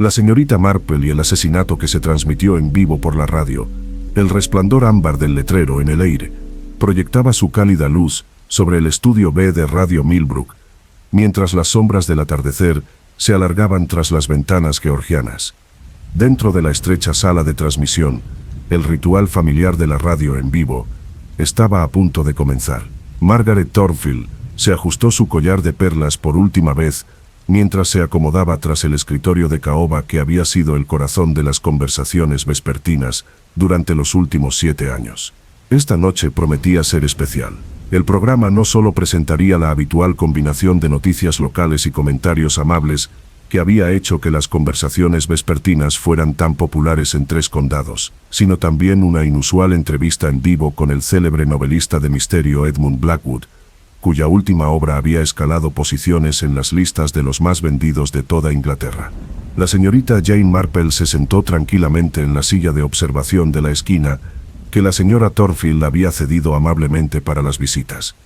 La señorita Marple y el asesinato que se transmitió en vivo por la radio, el resplandor ámbar del letrero en el aire, proyectaba su cálida luz sobre el estudio B de Radio Millbrook, mientras las sombras del atardecer se alargaban tras las ventanas georgianas. Dentro de la estrecha sala de transmisión, el ritual familiar de la radio en vivo estaba a punto de comenzar. Margaret Thornfield se ajustó su collar de perlas por última vez mientras se acomodaba tras el escritorio de caoba que había sido el corazón de las conversaciones vespertinas durante los últimos 7 años. Esta noche prometía ser especial. El programa no solo presentaría la habitual combinación de noticias locales y comentarios amables que había hecho que las conversaciones vespertinas fueran tan populares en 3 condados, sino también una inusual entrevista en vivo con el célebre novelista de misterio Edmund Blackwood, cuya última obra había escalado posiciones en las listas de los más vendidos de toda Inglaterra. La señorita Jane Marple se sentó tranquilamente en la silla de observación de la esquina que la señora Thornfield había cedido amablemente para las visitas.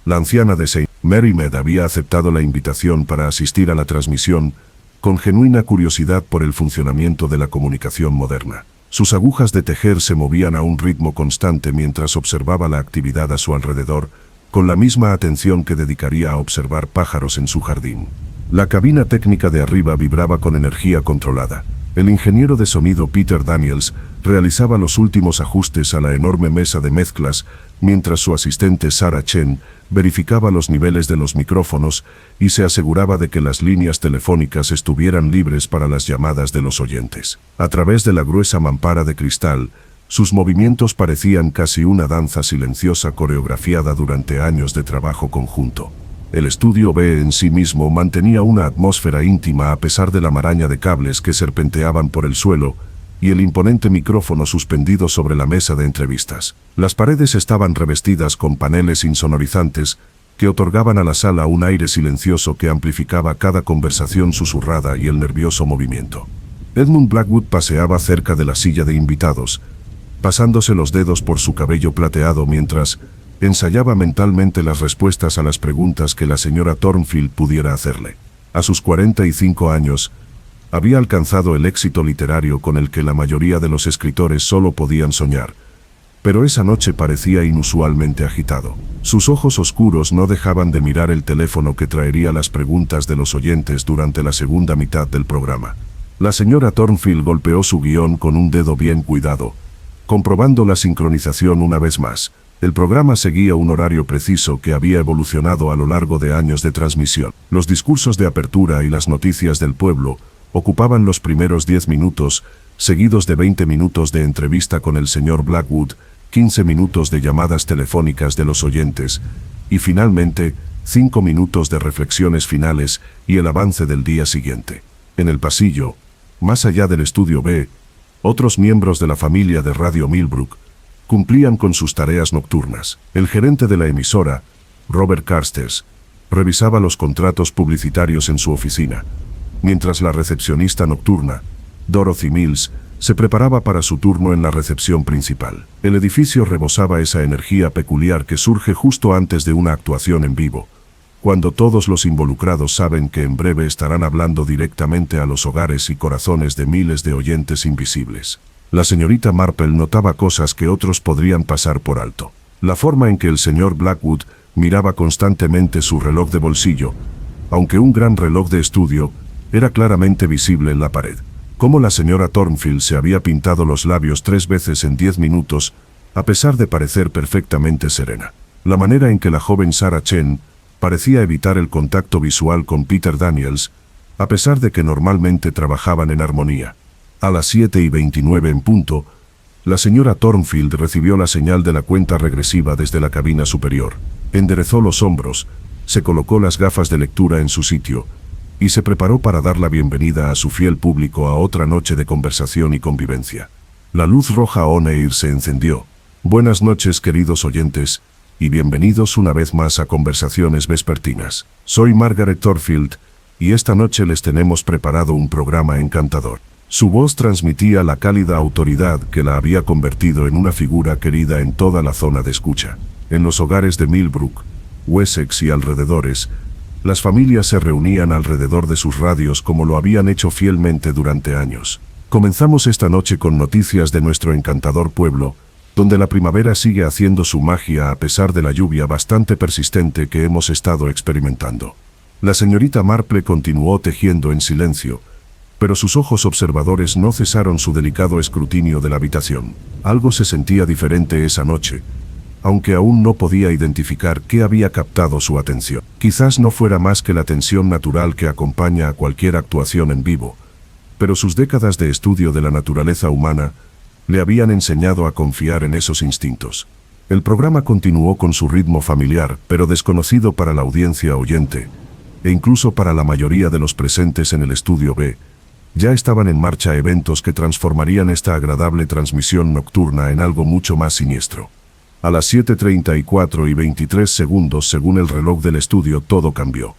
La anciana de St. Mary Mead había aceptado la invitación para asistir a la transmisión con genuina curiosidad por el funcionamiento de la comunicación moderna. Sus agujas de tejer se movían a un ritmo constante mientras observaba la actividad a su alrededor, con la misma atención que dedicaría a observar pájaros en su jardín. La cabina técnica de arriba vibraba con energía controlada. El ingeniero de sonido Peter Daniels realizaba los últimos ajustes a la enorme mesa de mezclas, mientras su asistente Sarah Chen verificaba los niveles de los micrófonos y se aseguraba de que las líneas telefónicas estuvieran libres para las llamadas de los oyentes. A través de la gruesa mampara de cristal, sus movimientos parecían casi una danza silenciosa coreografiada durante años de trabajo conjunto. El estudio B en sí mismo mantenía una atmósfera íntima a pesar de la maraña de cables que serpenteaban por el suelo y el imponente micrófono suspendido sobre la mesa de entrevistas. Las paredes estaban revestidas con paneles insonorizantes que otorgaban a la sala un aire silencioso que amplificaba cada conversación susurrada y el nervioso movimiento. Edmund Blackwood paseaba cerca de la silla de invitados, pasándose los dedos por su cabello plateado mientras ensayaba mentalmente las respuestas a las preguntas que la señora Thornfield pudiera hacerle. A sus 45 años, había alcanzado el éxito literario con el que la mayoría de los escritores solo podían soñar, pero esa noche parecía inusualmente agitado. Sus ojos oscuros no dejaban de mirar el teléfono que traería las preguntas de los oyentes durante la segunda mitad del programa. La señora Thornfield golpeó su guión con un dedo bien cuidado, comprobando la sincronización una vez más. El programa seguía un horario preciso que había evolucionado a lo largo de años de transmisión. Los discursos de apertura y las noticias del pueblo ocupaban los primeros 10 minutos, seguidos de 20 minutos de entrevista con el señor Blackwood, 15 minutos de llamadas telefónicas de los oyentes, y finalmente, 5 minutos de reflexiones finales y el avance del día siguiente. En el pasillo, más allá del estudio B, otros miembros de la familia de Radio Millbrook cumplían con sus tareas nocturnas. El gerente de la emisora, Robert Carstairs, revisaba los contratos publicitarios en su oficina, mientras la recepcionista nocturna, Dorothy Mills, se preparaba para su turno en la recepción principal. El edificio rebosaba esa energía peculiar que surge justo antes de una actuación en vivo, cuando todos los involucrados saben que en breve estarán hablando directamente a los hogares y corazones de miles de oyentes invisibles. La señorita Marple notaba cosas que otros podrían pasar por alto. La forma en que el señor Blackwood miraba constantemente su reloj de bolsillo, aunque un gran reloj de estudio, era claramente visible en la pared. Cómo la señora Thornfield se había pintado los labios 3 veces en 10 minutos, a pesar de parecer perfectamente serena. La manera en que la joven Sarah Chen parecía evitar el contacto visual con Peter Daniels, a pesar de que normalmente trabajaban en armonía. A las 7:29 en punto, la señora Thornfield recibió la señal de la cuenta regresiva desde la cabina superior. Enderezó los hombros, se colocó las gafas de lectura en su sitio, y se preparó para dar la bienvenida a su fiel público a otra noche de conversación y convivencia. La luz roja on-air se encendió. Buenas noches, queridos oyentes, y bienvenidos una vez más a Conversaciones Vespertinas. Soy Margaret Thornfield, y esta noche les tenemos preparado un programa encantador. Su voz transmitía la cálida autoridad que la había convertido en una figura querida en toda la zona de escucha. En los hogares de Millbrook, Wessex y alrededores, Las familias se reunían alrededor de sus radios como lo habían hecho fielmente durante años. Comenzamos esta noche con noticias de nuestro encantador pueblo, donde la primavera sigue haciendo su magia a pesar de la lluvia bastante persistente que hemos estado experimentando. La señorita Marple continuó tejiendo en silencio, pero sus ojos observadores no cesaron su delicado escrutinio de la habitación. Algo se sentía diferente esa noche, aunque aún no podía identificar qué había captado su atención. Quizás no fuera más que la tensión natural que acompaña a cualquier actuación en vivo, pero sus décadas de estudio de la naturaleza humana le habían enseñado a confiar en esos instintos. El programa continuó con su ritmo familiar, pero desconocido para la audiencia oyente, e incluso para la mayoría de los presentes en el estudio B. Ya estaban en marcha eventos que transformarían esta agradable transmisión nocturna en algo mucho más siniestro. A las 7:34 y 23 segundos según el reloj del estudio todo cambió.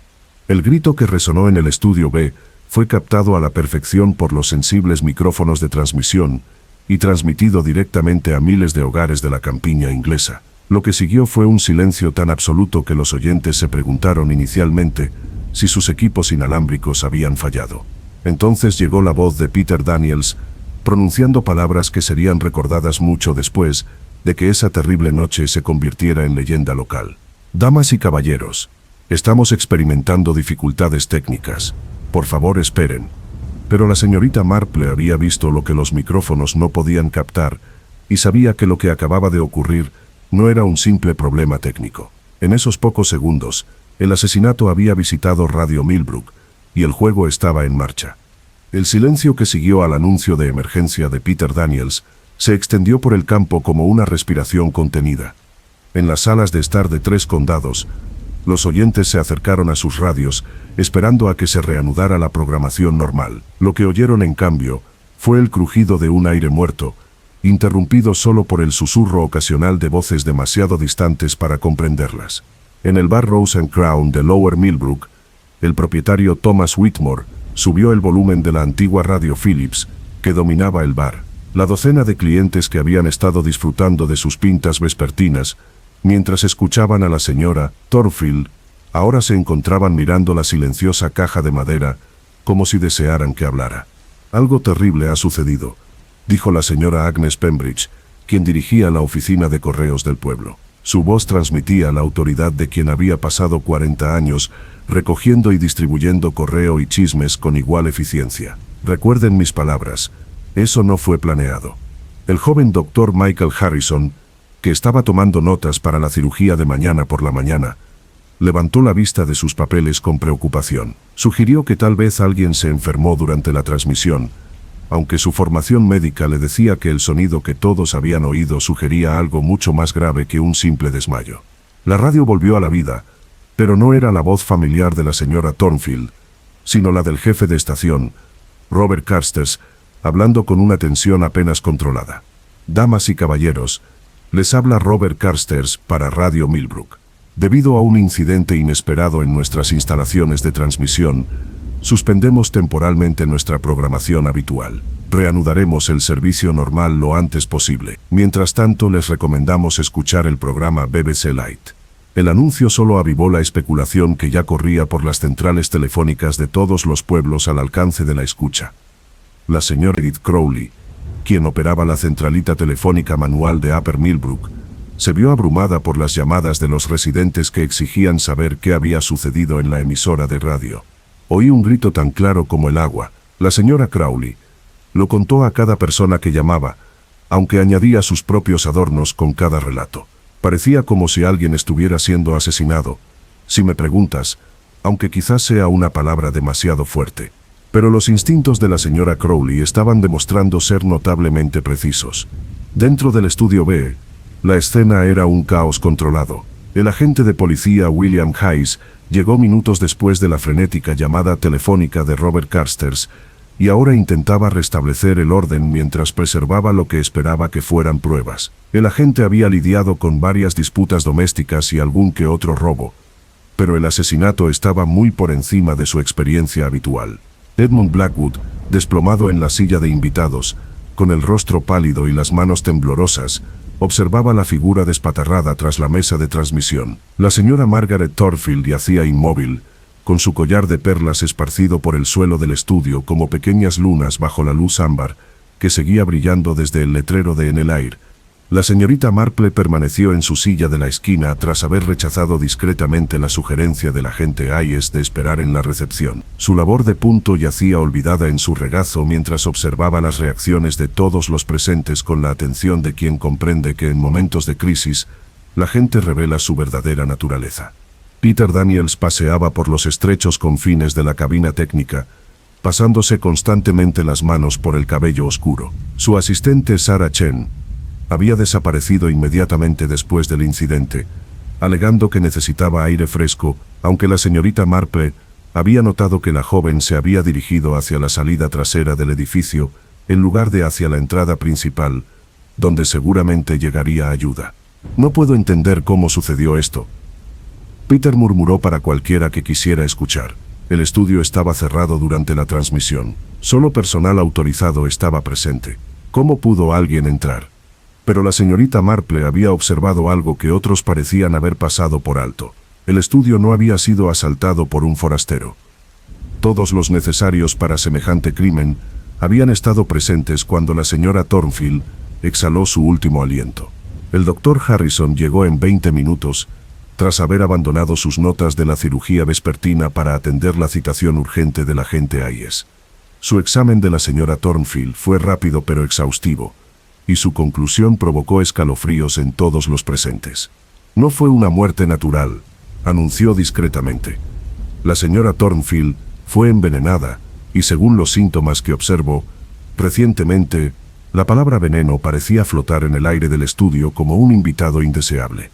El grito que resonó en el estudio B fue captado a la perfección por los sensibles micrófonos de transmisión y transmitido directamente a miles de hogares de la campiña inglesa. Lo que siguió fue un silencio tan absoluto que los oyentes se preguntaron inicialmente si sus equipos inalámbricos habían fallado. Entonces llegó la voz de Peter Daniels, pronunciando palabras que serían recordadas mucho después de que esa terrible noche se convirtiera en leyenda local. Damas y caballeros, estamos experimentando dificultades técnicas. Por favor, esperen. Pero la señorita Marple había visto lo que los micrófonos no podían captar y sabía que lo que acababa de ocurrir no era un simple problema técnico. En esos pocos segundos, el asesinato había visitado Radio Millbrook y el juego estaba en marcha. El silencio que siguió al anuncio de emergencia de Peter Daniels se extendió por el campo como una respiración contenida. En las salas de estar de 3 condados, los oyentes se acercaron a sus radios, esperando a que se reanudara la programación normal. Lo que oyeron, en cambio, fue el crujido de un aire muerto, interrumpido solo por el susurro ocasional de voces demasiado distantes para comprenderlas. En el bar Rose and Crown de Lower Millbrook, el propietario Thomas Whitmore subió el volumen de la antigua radio Philips, que dominaba el bar. La docena de clientes que habían estado disfrutando de sus pintas vespertinas, mientras escuchaban a la señora Thornfield, ahora se encontraban mirando la silenciosa caja de madera, como si desearan que hablara. «Algo terrible ha sucedido», dijo la señora Agnes Pembridge, quien dirigía la oficina de correos del pueblo. Su voz transmitía la autoridad de quien había pasado 40 años recogiendo y distribuyendo correo y chismes con igual eficiencia. «Recuerden mis palabras, eso no fue planeado». El joven doctor Michael Harrison, que estaba tomando notas para la cirugía de mañana por la mañana, levantó la vista de sus papeles con preocupación. Sugirió que tal vez alguien se enfermó durante la transmisión, aunque su formación médica le decía que el sonido que todos habían oído sugería algo mucho más grave que un simple desmayo. La radio volvió a la vida, pero no era la voz familiar de la señora Thornfield, sino la del jefe de estación, Robert Carstairs, hablando con una tensión apenas controlada. «Damas y caballeros, les habla Robert Carstairs para Radio Millbrook. Debido a un incidente inesperado en nuestras instalaciones de transmisión, suspendemos temporalmente nuestra programación habitual. Reanudaremos el servicio normal lo antes posible. Mientras tanto, les recomendamos escuchar el programa BBC Light». El anuncio solo avivó la especulación que ya corría por las centrales telefónicas de todos los pueblos al alcance de la escucha. La señora Edith Crowley, quien operaba la centralita telefónica manual de Upper Millbrook, se vio abrumada por las llamadas de los residentes que exigían saber qué había sucedido en la emisora de radio. Oí un grito tan claro como el agua. La señora Crowley lo contó a cada persona que llamaba, aunque añadía sus propios adornos con cada relato. Parecía como si alguien estuviera siendo asesinado, si me preguntas, aunque quizás sea una palabra demasiado fuerte. Pero los instintos de la señora Crowley estaban demostrando ser notablemente precisos. Dentro del estudio B, la escena era un caos controlado. El agente de policía William Hayes llegó minutos después de la frenética llamada telefónica de Robert Carstairs y ahora intentaba restablecer el orden mientras preservaba lo que esperaba que fueran pruebas. El agente había lidiado con varias disputas domésticas y algún que otro robo, pero el asesinato estaba muy por encima de su experiencia habitual. Edmund Blackwood, desplomado en la silla de invitados, con el rostro pálido y las manos temblorosas, observaba la figura despatarrada tras la mesa de transmisión. La señora Margaret Thornfield yacía inmóvil, con su collar de perlas esparcido por el suelo del estudio como pequeñas lunas bajo la luz ámbar, que seguía brillando desde el letrero de En el Aire. La señorita Marple permaneció en su silla de la esquina tras haber rechazado discretamente la sugerencia del agente Hayes de esperar en la recepción. Su labor de punto yacía olvidada en su regazo mientras observaba las reacciones de todos los presentes con la atención de quien comprende que en momentos de crisis, la gente revela su verdadera naturaleza. Peter Daniels paseaba por los estrechos confines de la cabina técnica, pasándose constantemente las manos por el cabello oscuro. Su asistente Sarah Chen había desaparecido inmediatamente después del incidente, alegando que necesitaba aire fresco, aunque la señorita Marple había notado que la joven se había dirigido hacia la salida trasera del edificio en lugar de hacia la entrada principal, donde seguramente llegaría ayuda. «No puedo entender cómo sucedió esto», Peter murmuró para cualquiera que quisiera escuchar. El estudio estaba cerrado durante la transmisión. Solo personal autorizado estaba presente. ¿Cómo pudo alguien entrar? Pero la señorita Marple había observado algo que otros parecían haber pasado por alto. El estudio no había sido asaltado por un forastero. Todos los necesarios para semejante crimen habían estado presentes cuando la señora Thornfield exhaló su último aliento. El doctor Harrison llegó en 20 minutos, tras haber abandonado sus notas de la cirugía vespertina para atender la citación urgente del agente Hayes. Su examen de la señora Thornfield fue rápido pero exhaustivo, y su conclusión provocó escalofríos en todos los presentes. «No fue una muerte natural», anunció discretamente. «La señora Thornfield fue envenenada, y según los síntomas que observó, recientemente, la palabra veneno parecía flotar en el aire del estudio como un invitado indeseable».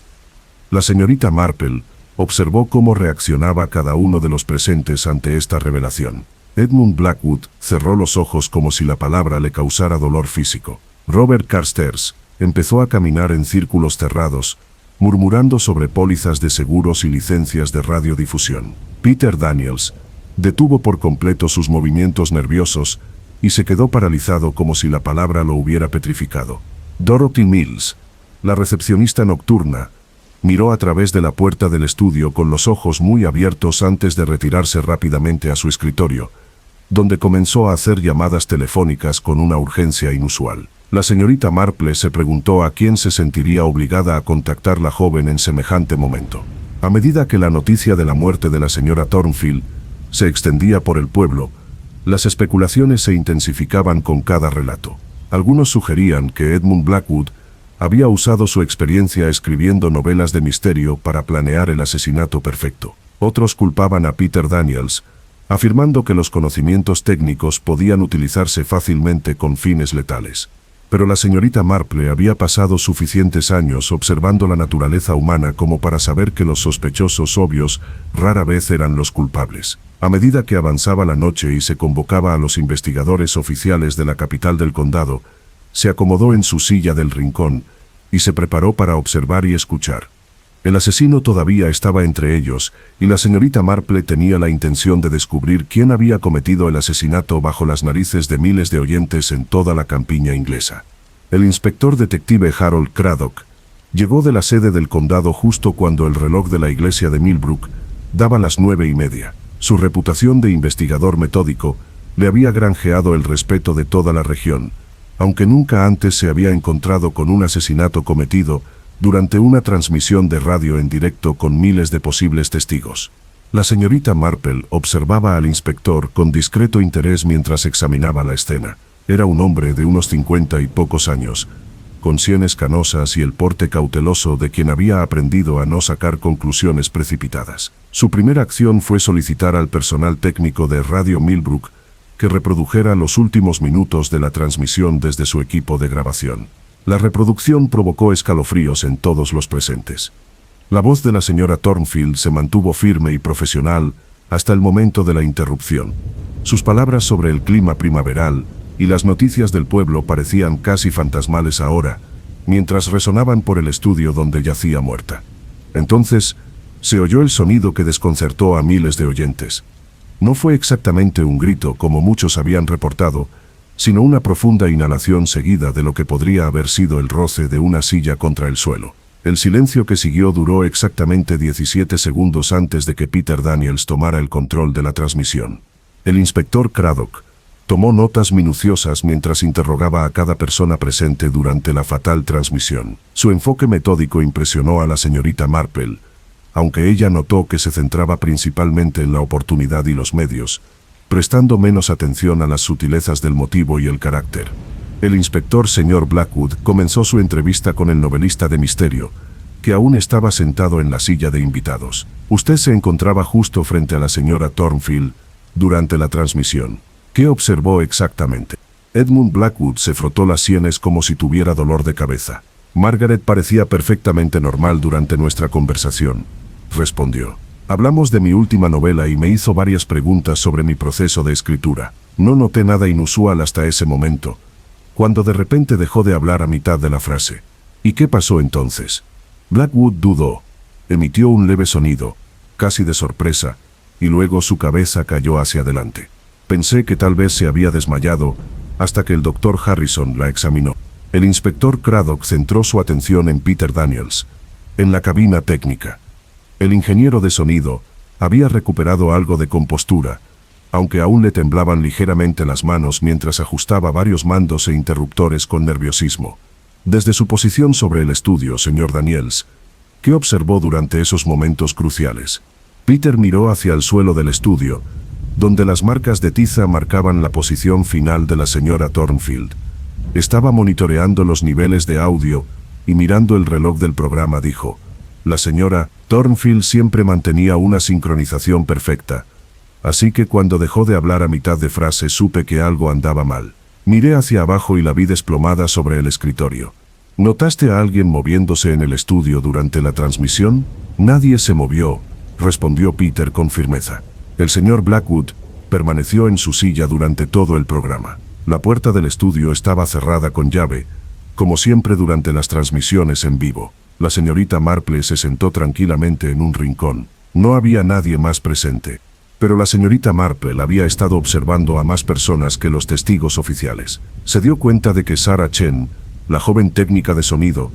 La señorita Marple observó cómo reaccionaba cada uno de los presentes ante esta revelación. Edmund Blackwood cerró los ojos como si la palabra le causara dolor físico. Robert Carstairs empezó a caminar en círculos cerrados, murmurando sobre pólizas de seguros y licencias de radiodifusión. Peter Daniels detuvo por completo sus movimientos nerviosos y se quedó paralizado como si la palabra lo hubiera petrificado. Dorothy Mills, la recepcionista nocturna, miró a través de la puerta del estudio con los ojos muy abiertos antes de retirarse rápidamente a su escritorio, donde comenzó a hacer llamadas telefónicas con una urgencia inusual. La señorita Marple se preguntó a quién se sentiría obligada a contactar la joven en semejante momento. A medida que la noticia de la muerte de la señora Thornfield se extendía por el pueblo, las especulaciones se intensificaban con cada relato. Algunos sugerían que Edmund Blackwood había usado su experiencia escribiendo novelas de misterio para planear el asesinato perfecto. Otros culpaban a Peter Daniels, afirmando que los conocimientos técnicos podían utilizarse fácilmente con fines letales. Pero la señorita Marple había pasado suficientes años observando la naturaleza humana como para saber que los sospechosos obvios rara vez eran los culpables. A medida que avanzaba la noche y se convocaba a los investigadores oficiales de la capital del condado, se acomodó en su silla del rincón y se preparó para observar y escuchar. El asesino todavía estaba entre ellos, y la señorita Marple tenía la intención de descubrir quién había cometido el asesinato bajo las narices de miles de oyentes en toda la campiña inglesa. El inspector detective Harold Craddock llegó de la sede del condado justo cuando el reloj de la iglesia de Millbrook daba las 9:30. Su reputación de investigador metódico le había granjeado el respeto de toda la región, aunque nunca antes se había encontrado con un asesinato cometido durante una transmisión de radio en directo con miles de posibles testigos. La señorita Marple observaba al inspector con discreto interés mientras examinaba la escena. Era un hombre de unos 50 y pocos años, con sienes canosas y el porte cauteloso de quien había aprendido a no sacar conclusiones precipitadas. Su primera acción fue solicitar al personal técnico de Radio Millbrook que reprodujera los últimos minutos de la transmisión desde su equipo de grabación. La reproducción provocó escalofríos en todos los presentes. La voz de la señora Thornfield se mantuvo firme y profesional hasta el momento de la interrupción. Sus palabras sobre el clima primaveral y las noticias del pueblo parecían casi fantasmales ahora, mientras resonaban por el estudio donde yacía muerta. Entonces, se oyó el sonido que desconcertó a miles de oyentes. No fue exactamente un grito como muchos habían reportado, sino una profunda inhalación seguida de lo que podría haber sido el roce de una silla contra el suelo. El silencio que siguió duró exactamente 17 segundos antes de que Peter Daniels tomara el control de la transmisión. El inspector Craddock tomó notas minuciosas mientras interrogaba a cada persona presente durante la fatal transmisión. Su enfoque metódico impresionó a la señorita Marple, aunque ella notó que se centraba principalmente en la oportunidad y los medios, prestando menos atención a las sutilezas del motivo y el carácter. El inspector señor Blackwood comenzó su entrevista con el novelista de misterio, que aún estaba sentado en la silla de invitados. Usted se encontraba justo frente a la señora Thornfield durante la transmisión. ¿Qué observó exactamente? Edmund Blackwood se frotó las sienes como si tuviera dolor de cabeza. Margaret parecía perfectamente normal durante nuestra conversación, respondió. Hablamos de mi última novela y me hizo varias preguntas sobre mi proceso de escritura. No noté nada inusual hasta ese momento, cuando de repente dejó de hablar a mitad de la frase. ¿Y qué pasó entonces? Blackwood dudó. Emitió un leve sonido, casi de sorpresa, y luego su cabeza cayó hacia adelante. Pensé que tal vez se había desmayado, hasta que el doctor Harrison la examinó. El inspector Craddock centró su atención en Peter Daniels, en la cabina técnica. El ingeniero de sonido había recuperado algo de compostura, aunque aún le temblaban ligeramente las manos mientras ajustaba varios mandos e interruptores con nerviosismo. Desde su posición sobre el estudio, señor Daniels, ¿qué observó durante esos momentos cruciales? Peter miró hacia el suelo del estudio, donde las marcas de tiza marcaban la posición final de la señora Thornfield. Estaba monitoreando los niveles de audio y mirando el reloj del programa dijo: la señora Thornfield siempre mantenía una sincronización perfecta, así que cuando dejó de hablar a mitad de frase supe que algo andaba mal. Miré hacia abajo y la vi desplomada sobre el escritorio. ¿Notaste a alguien moviéndose en el estudio durante la transmisión? Nadie se movió, respondió Peter con firmeza. El señor Blackwood permaneció en su silla durante todo el programa. La puerta del estudio estaba cerrada con llave, como siempre durante las transmisiones en vivo. La señorita Marple se sentó tranquilamente en un rincón. No había nadie más presente. Pero la señorita Marple había estado observando a más personas que los testigos oficiales. Se dio cuenta de que Sarah Chen, la joven técnica de sonido,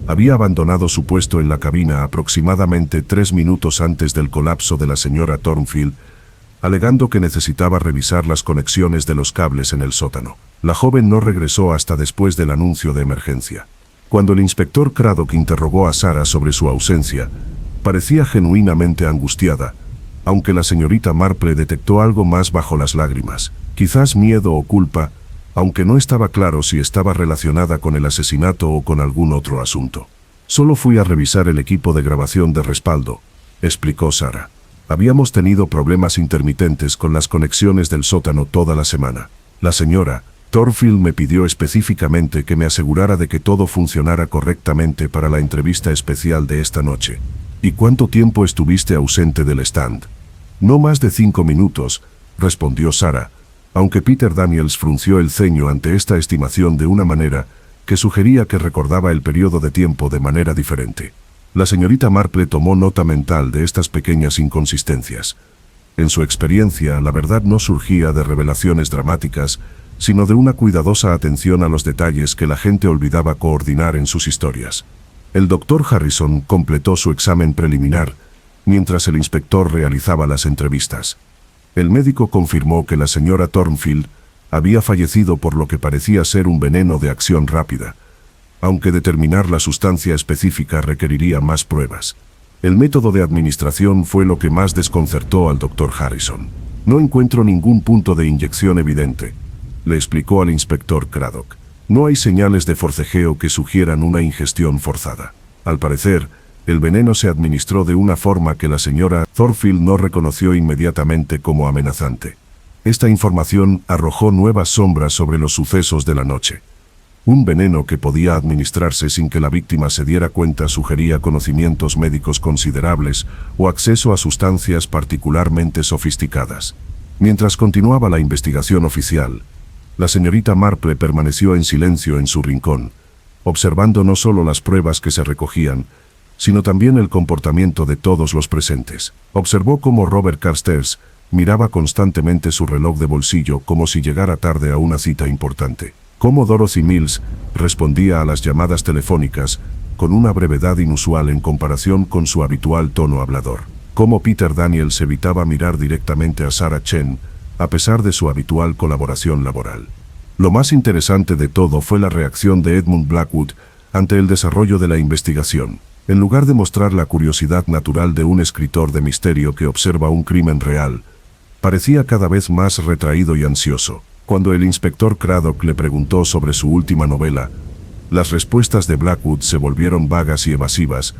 había abandonado su puesto en la cabina aproximadamente 3 minutos antes del colapso de la señora Thornfield, alegando que necesitaba revisar las conexiones de los cables en el sótano. La joven no regresó hasta después del anuncio de emergencia. Cuando el inspector Craddock interrogó a Sarah sobre su ausencia, parecía genuinamente angustiada, aunque la señorita Marple detectó algo más bajo las lágrimas, quizás miedo o culpa, aunque no estaba claro si estaba relacionada con el asesinato o con algún otro asunto. Solo fui a revisar el equipo de grabación de respaldo, explicó Sarah. Habíamos tenido problemas intermitentes con las conexiones del sótano toda la semana. La señora Thornfield me pidió específicamente que me asegurara de que todo funcionara correctamente para la entrevista especial de esta noche. ¿Y cuánto tiempo estuviste ausente del stand? No más de 5 minutos, respondió Sarah, aunque Peter Daniels frunció el ceño ante esta estimación de una manera que sugería que recordaba el periodo de tiempo de manera diferente. La señorita Marple tomó nota mental de estas pequeñas inconsistencias. En su experiencia, la verdad no surgía de revelaciones dramáticas, sino de una cuidadosa atención a los detalles que la gente olvidaba coordinar en sus historias. El doctor Harrison completó su examen preliminar, mientras el inspector realizaba las entrevistas. El médico confirmó que la señora Thornfield había fallecido por lo que parecía ser un veneno de acción rápida, aunque determinar la sustancia específica requeriría más pruebas. El método de administración fue lo que más desconcertó al doctor Harrison. No encuentro ningún punto de inyección evidente, le explicó al inspector Craddock. No hay señales de forcejeo que sugieran una ingestión forzada. Al parecer, el veneno se administró de una forma que la señora Thornfield no reconoció inmediatamente como amenazante. Esta información arrojó nuevas sombras sobre los sucesos de la noche. Un veneno que podía administrarse sin que la víctima se diera cuenta sugería conocimientos médicos considerables o acceso a sustancias particularmente sofisticadas. Mientras continuaba la investigación oficial, la señorita Marple permaneció en silencio en su rincón, observando no solo las pruebas que se recogían, sino también el comportamiento de todos los presentes. Observó cómo Robert Carstairs miraba constantemente su reloj de bolsillo como si llegara tarde a una cita importante. Cómo Dorothy Mills respondía a las llamadas telefónicas con una brevedad inusual en comparación con su habitual tono hablador. Cómo Peter Daniels evitaba mirar directamente a Sarah Chen, a pesar de su habitual colaboración laboral. Lo más interesante de todo fue la reacción de Edmund Blackwood ante el desarrollo de la investigación. En lugar de mostrar la curiosidad natural de un escritor de misterio que observa un crimen real, parecía cada vez más retraído y ansioso. Cuando el inspector Craddock le preguntó sobre su última novela, las respuestas de Blackwood se volvieron vagas y evasivas,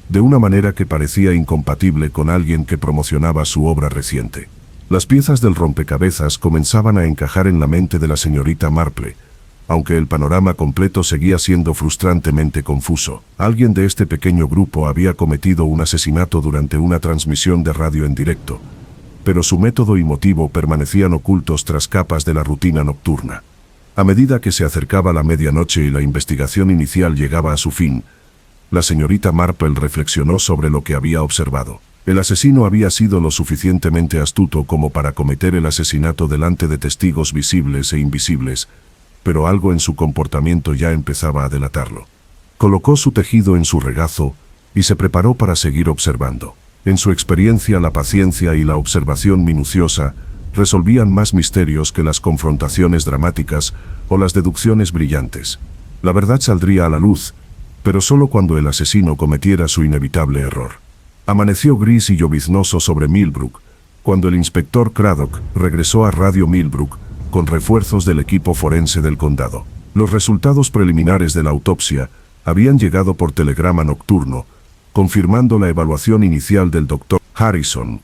de una manera que parecía incompatible con alguien que promocionaba su obra reciente. Las piezas del rompecabezas comenzaban a encajar en la mente de la señorita Marple, aunque el panorama completo seguía siendo frustrantemente confuso. Alguien de este pequeño grupo había cometido un asesinato durante una transmisión de radio en directo, pero su método y motivo permanecían ocultos tras capas de la rutina nocturna. A medida que se acercaba la medianoche y la investigación inicial llegaba a su fin, la señorita Marple reflexionó sobre lo que había observado. El asesino había sido lo suficientemente astuto como para cometer el asesinato delante de testigos visibles e invisibles, pero algo en su comportamiento ya empezaba a delatarlo. Colocó su tejido en su regazo y se preparó para seguir observando. En su experiencia, la paciencia y la observación minuciosa resolvían más misterios que las confrontaciones dramáticas o las deducciones brillantes. La verdad saldría a la luz, pero solo cuando el asesino cometiera su inevitable error. Amaneció gris y lloviznoso sobre Millbrook, cuando el inspector Craddock regresó a Radio Millbrook con refuerzos del equipo forense del condado. Los resultados preliminares de la autopsia habían llegado por telegrama nocturno, confirmando la evaluación inicial del Dr. Harrison,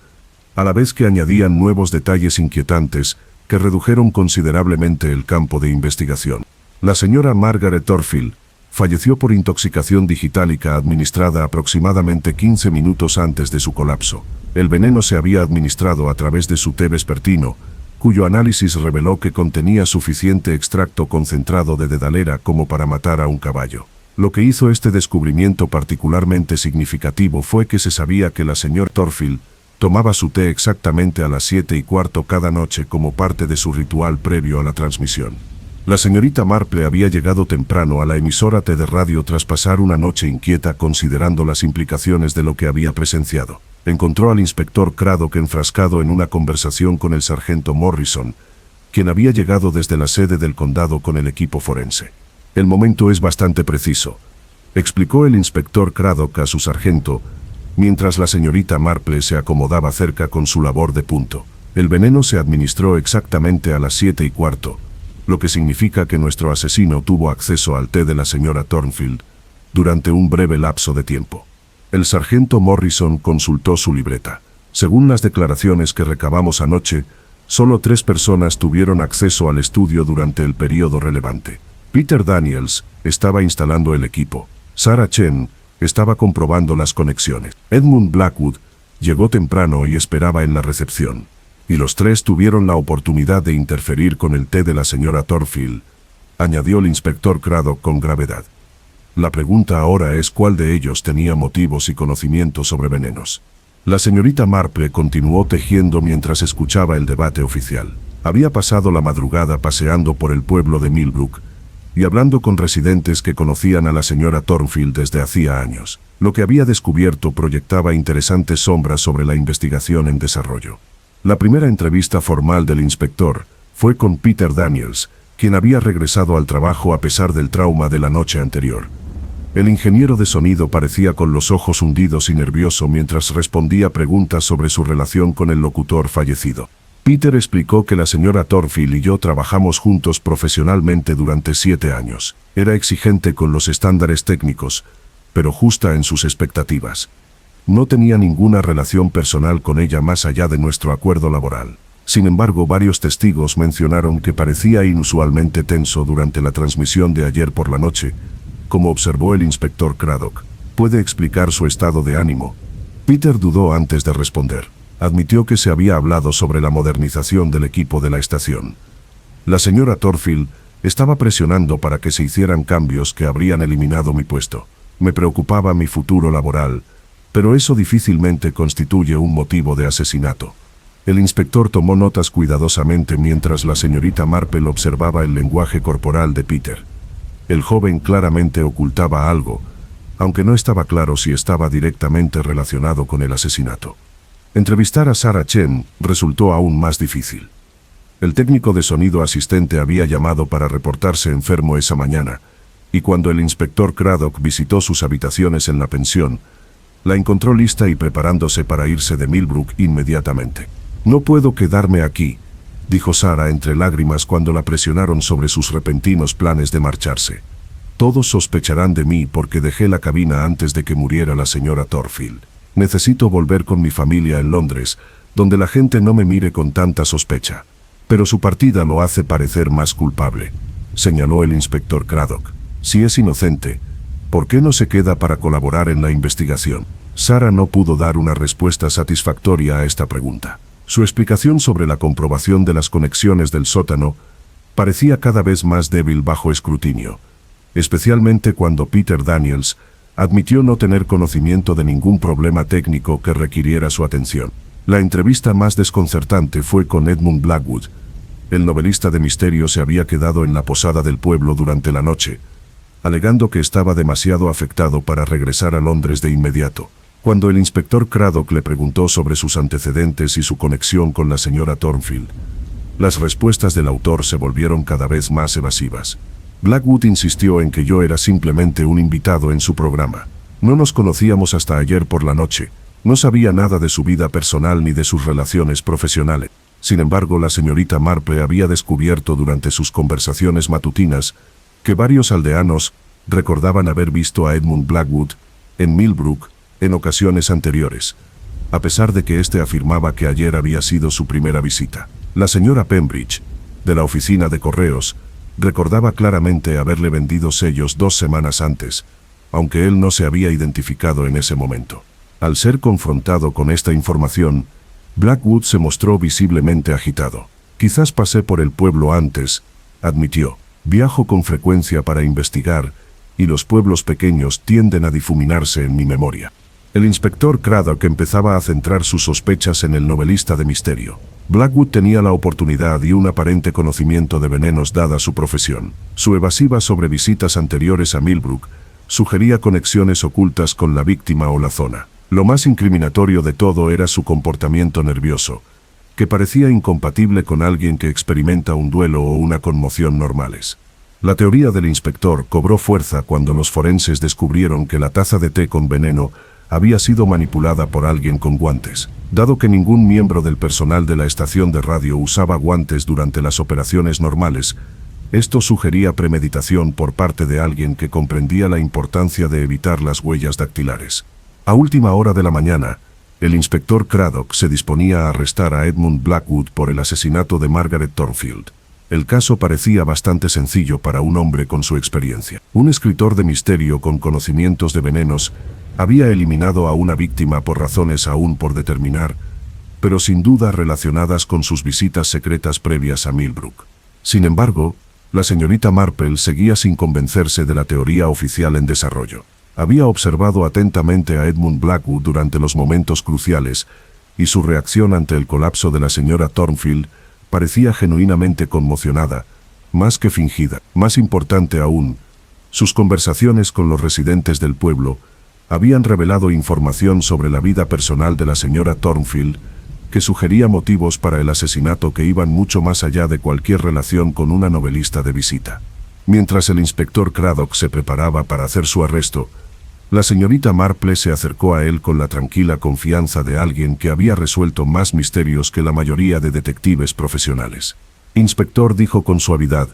a la vez que añadían nuevos detalles inquietantes que redujeron considerablemente el campo de investigación. La señora Margaret Thorfield falleció por intoxicación digitálica administrada aproximadamente 15 minutos antes de su colapso. El veneno se había administrado a través de su té vespertino, cuyo análisis reveló que contenía suficiente extracto concentrado de dedalera como para matar a un caballo. Lo que hizo este descubrimiento particularmente significativo fue que se sabía que la señora Thorfield tomaba su té exactamente a las 7:15 cada noche como parte de su ritual previo a la transmisión. La señorita Marple había llegado temprano a la emisora T de radio tras pasar una noche inquieta considerando las implicaciones de lo que había presenciado. Encontró al inspector Craddock enfrascado en una conversación con el sargento Morrison, quien había llegado desde la sede del condado con el equipo forense. El momento es bastante preciso, explicó el inspector Craddock a su sargento, mientras la señorita Marple se acomodaba cerca con su labor de punto. El veneno se administró exactamente a las 7:15, lo que significa que nuestro asesino tuvo acceso al té de la señora Thornfield durante un breve lapso de tiempo. El sargento Morrison consultó su libreta. Según las declaraciones que recabamos anoche, solo 3 personas tuvieron acceso al estudio durante el periodo relevante. Peter Daniels estaba instalando el equipo. Sarah Chen estaba comprobando las conexiones. Edmund Blackwood llegó temprano y esperaba en la recepción. Y los 3 tuvieron la oportunidad de interferir con el té de la señora Thorfield, añadió el inspector Craddock con gravedad. La pregunta ahora es cuál de ellos tenía motivos y conocimientos sobre venenos. La señorita Marple continuó tejiendo mientras escuchaba el debate oficial. Había pasado la madrugada paseando por el pueblo de Millbrook y hablando con residentes que conocían a la señora Thornfield desde hacía años. Lo que había descubierto proyectaba interesantes sombras sobre la investigación en desarrollo. La primera entrevista formal del inspector fue con Peter Daniels, quien había regresado al trabajo a pesar del trauma de la noche anterior. El ingeniero de sonido parecía con los ojos hundidos y nervioso mientras respondía preguntas sobre su relación con el locutor fallecido. Peter explicó que la señora Thornfield y yo trabajamos juntos profesionalmente durante 7 años. Era exigente con los estándares técnicos, pero justa en sus expectativas. No tenía ninguna relación personal con ella más allá de nuestro acuerdo laboral. Sin embargo, varios testigos mencionaron que parecía inusualmente tenso durante la transmisión de ayer por la noche, como observó el inspector Craddock. ¿Puede explicar su estado de ánimo? Peter dudó antes de responder. Admitió que se había hablado sobre la modernización del equipo de la estación. La señora Thorfield estaba presionando para que se hicieran cambios que habrían eliminado mi puesto. Me preocupaba mi futuro laboral, pero eso difícilmente constituye un motivo de asesinato. El inspector tomó notas cuidadosamente mientras la señorita Marple observaba el lenguaje corporal de Peter. El joven claramente ocultaba algo, aunque no estaba claro si estaba directamente relacionado con el asesinato. Entrevistar a Sarah Chen resultó aún más difícil. El técnico de sonido asistente había llamado para reportarse enfermo esa mañana, y cuando el inspector Craddock visitó sus habitaciones en la pensión, la encontró lista y preparándose para irse de Millbrook inmediatamente. «No puedo quedarme aquí», dijo Sarah entre lágrimas cuando la presionaron sobre sus repentinos planes de marcharse. «Todos sospecharán de mí porque dejé la cabina antes de que muriera la señora Thornfield. Necesito volver con mi familia en Londres, donde la gente no me mire con tanta sospecha. Pero su partida lo hace parecer más culpable», señaló el inspector Craddock. «Si es inocente, ¿por qué no se queda para colaborar en la investigación?». Sarah no pudo dar una respuesta satisfactoria a esta pregunta. Su explicación sobre la comprobación de las conexiones del sótano parecía cada vez más débil bajo escrutinio, especialmente cuando Peter Daniels admitió no tener conocimiento de ningún problema técnico que requiriera su atención. La entrevista más desconcertante fue con Edmund Blackwood. El novelista de misterio se había quedado en la posada del pueblo durante la noche, alegando que estaba demasiado afectado para regresar a Londres de inmediato. Cuando el inspector Craddock le preguntó sobre sus antecedentes y su conexión con la señora Thornfield, las respuestas del autor se volvieron cada vez más evasivas. Blackwood insistió en que yo era simplemente un invitado en su programa. No nos conocíamos hasta ayer por la noche. No sabía nada de su vida personal ni de sus relaciones profesionales. Sin embargo, la señorita Marple había descubierto durante sus conversaciones matutinas que varios aldeanos recordaban haber visto a Edmund Blackwood en Millbrook en ocasiones anteriores, a pesar de que éste afirmaba que ayer había sido su primera visita. La señora Pembridge, de la oficina de correos, recordaba claramente haberle vendido sellos 2 semanas antes, aunque él no se había identificado en ese momento. Al ser confrontado con esta información, Blackwood se mostró visiblemente agitado. «Quizás pasé por el pueblo antes», admitió. «Viajo con frecuencia para investigar, y los pueblos pequeños tienden a difuminarse en mi memoria». El inspector Craddock empezaba a centrar sus sospechas en el novelista de misterio. Blackwood tenía la oportunidad y un aparente conocimiento de venenos dada su profesión. Su evasiva sobre visitas anteriores a Millbrook sugería conexiones ocultas con la víctima o la zona. Lo más incriminatorio de todo era su comportamiento nervioso, que parecía incompatible con alguien que experimenta un duelo o una conmoción normales. La teoría del inspector cobró fuerza cuando los forenses descubrieron que la taza de té con veneno había sido manipulada por alguien con guantes. Dado que ningún miembro del personal de la estación de radio usaba guantes durante las operaciones normales, esto sugería premeditación por parte de alguien que comprendía la importancia de evitar las huellas dactilares. A última hora de la mañana, el inspector Craddock se disponía a arrestar a Edmund Blackwood por el asesinato de Margaret Thornfield. El caso parecía bastante sencillo para un hombre con su experiencia. Un escritor de misterio con conocimientos de venenos había eliminado a una víctima por razones aún por determinar, pero sin duda relacionadas con sus visitas secretas previas a Millbrook. Sin embargo, la señorita Marple seguía sin convencerse de la teoría oficial en desarrollo. Había observado atentamente a Edmund Blackwood durante los momentos cruciales, y su reacción ante el colapso de la señora Thornfield parecía genuinamente conmocionada, más que fingida. Más importante aún, sus conversaciones con los residentes del pueblo habían revelado información sobre la vida personal de la señora Thornfield que sugería motivos para el asesinato que iban mucho más allá de cualquier relación con una novelista de visita. Mientras el inspector Craddock se preparaba para hacer su arresto, la señorita Marple se acercó a él con la tranquila confianza de alguien que había resuelto más misterios que la mayoría de detectives profesionales. «Inspector», dijo con suavidad,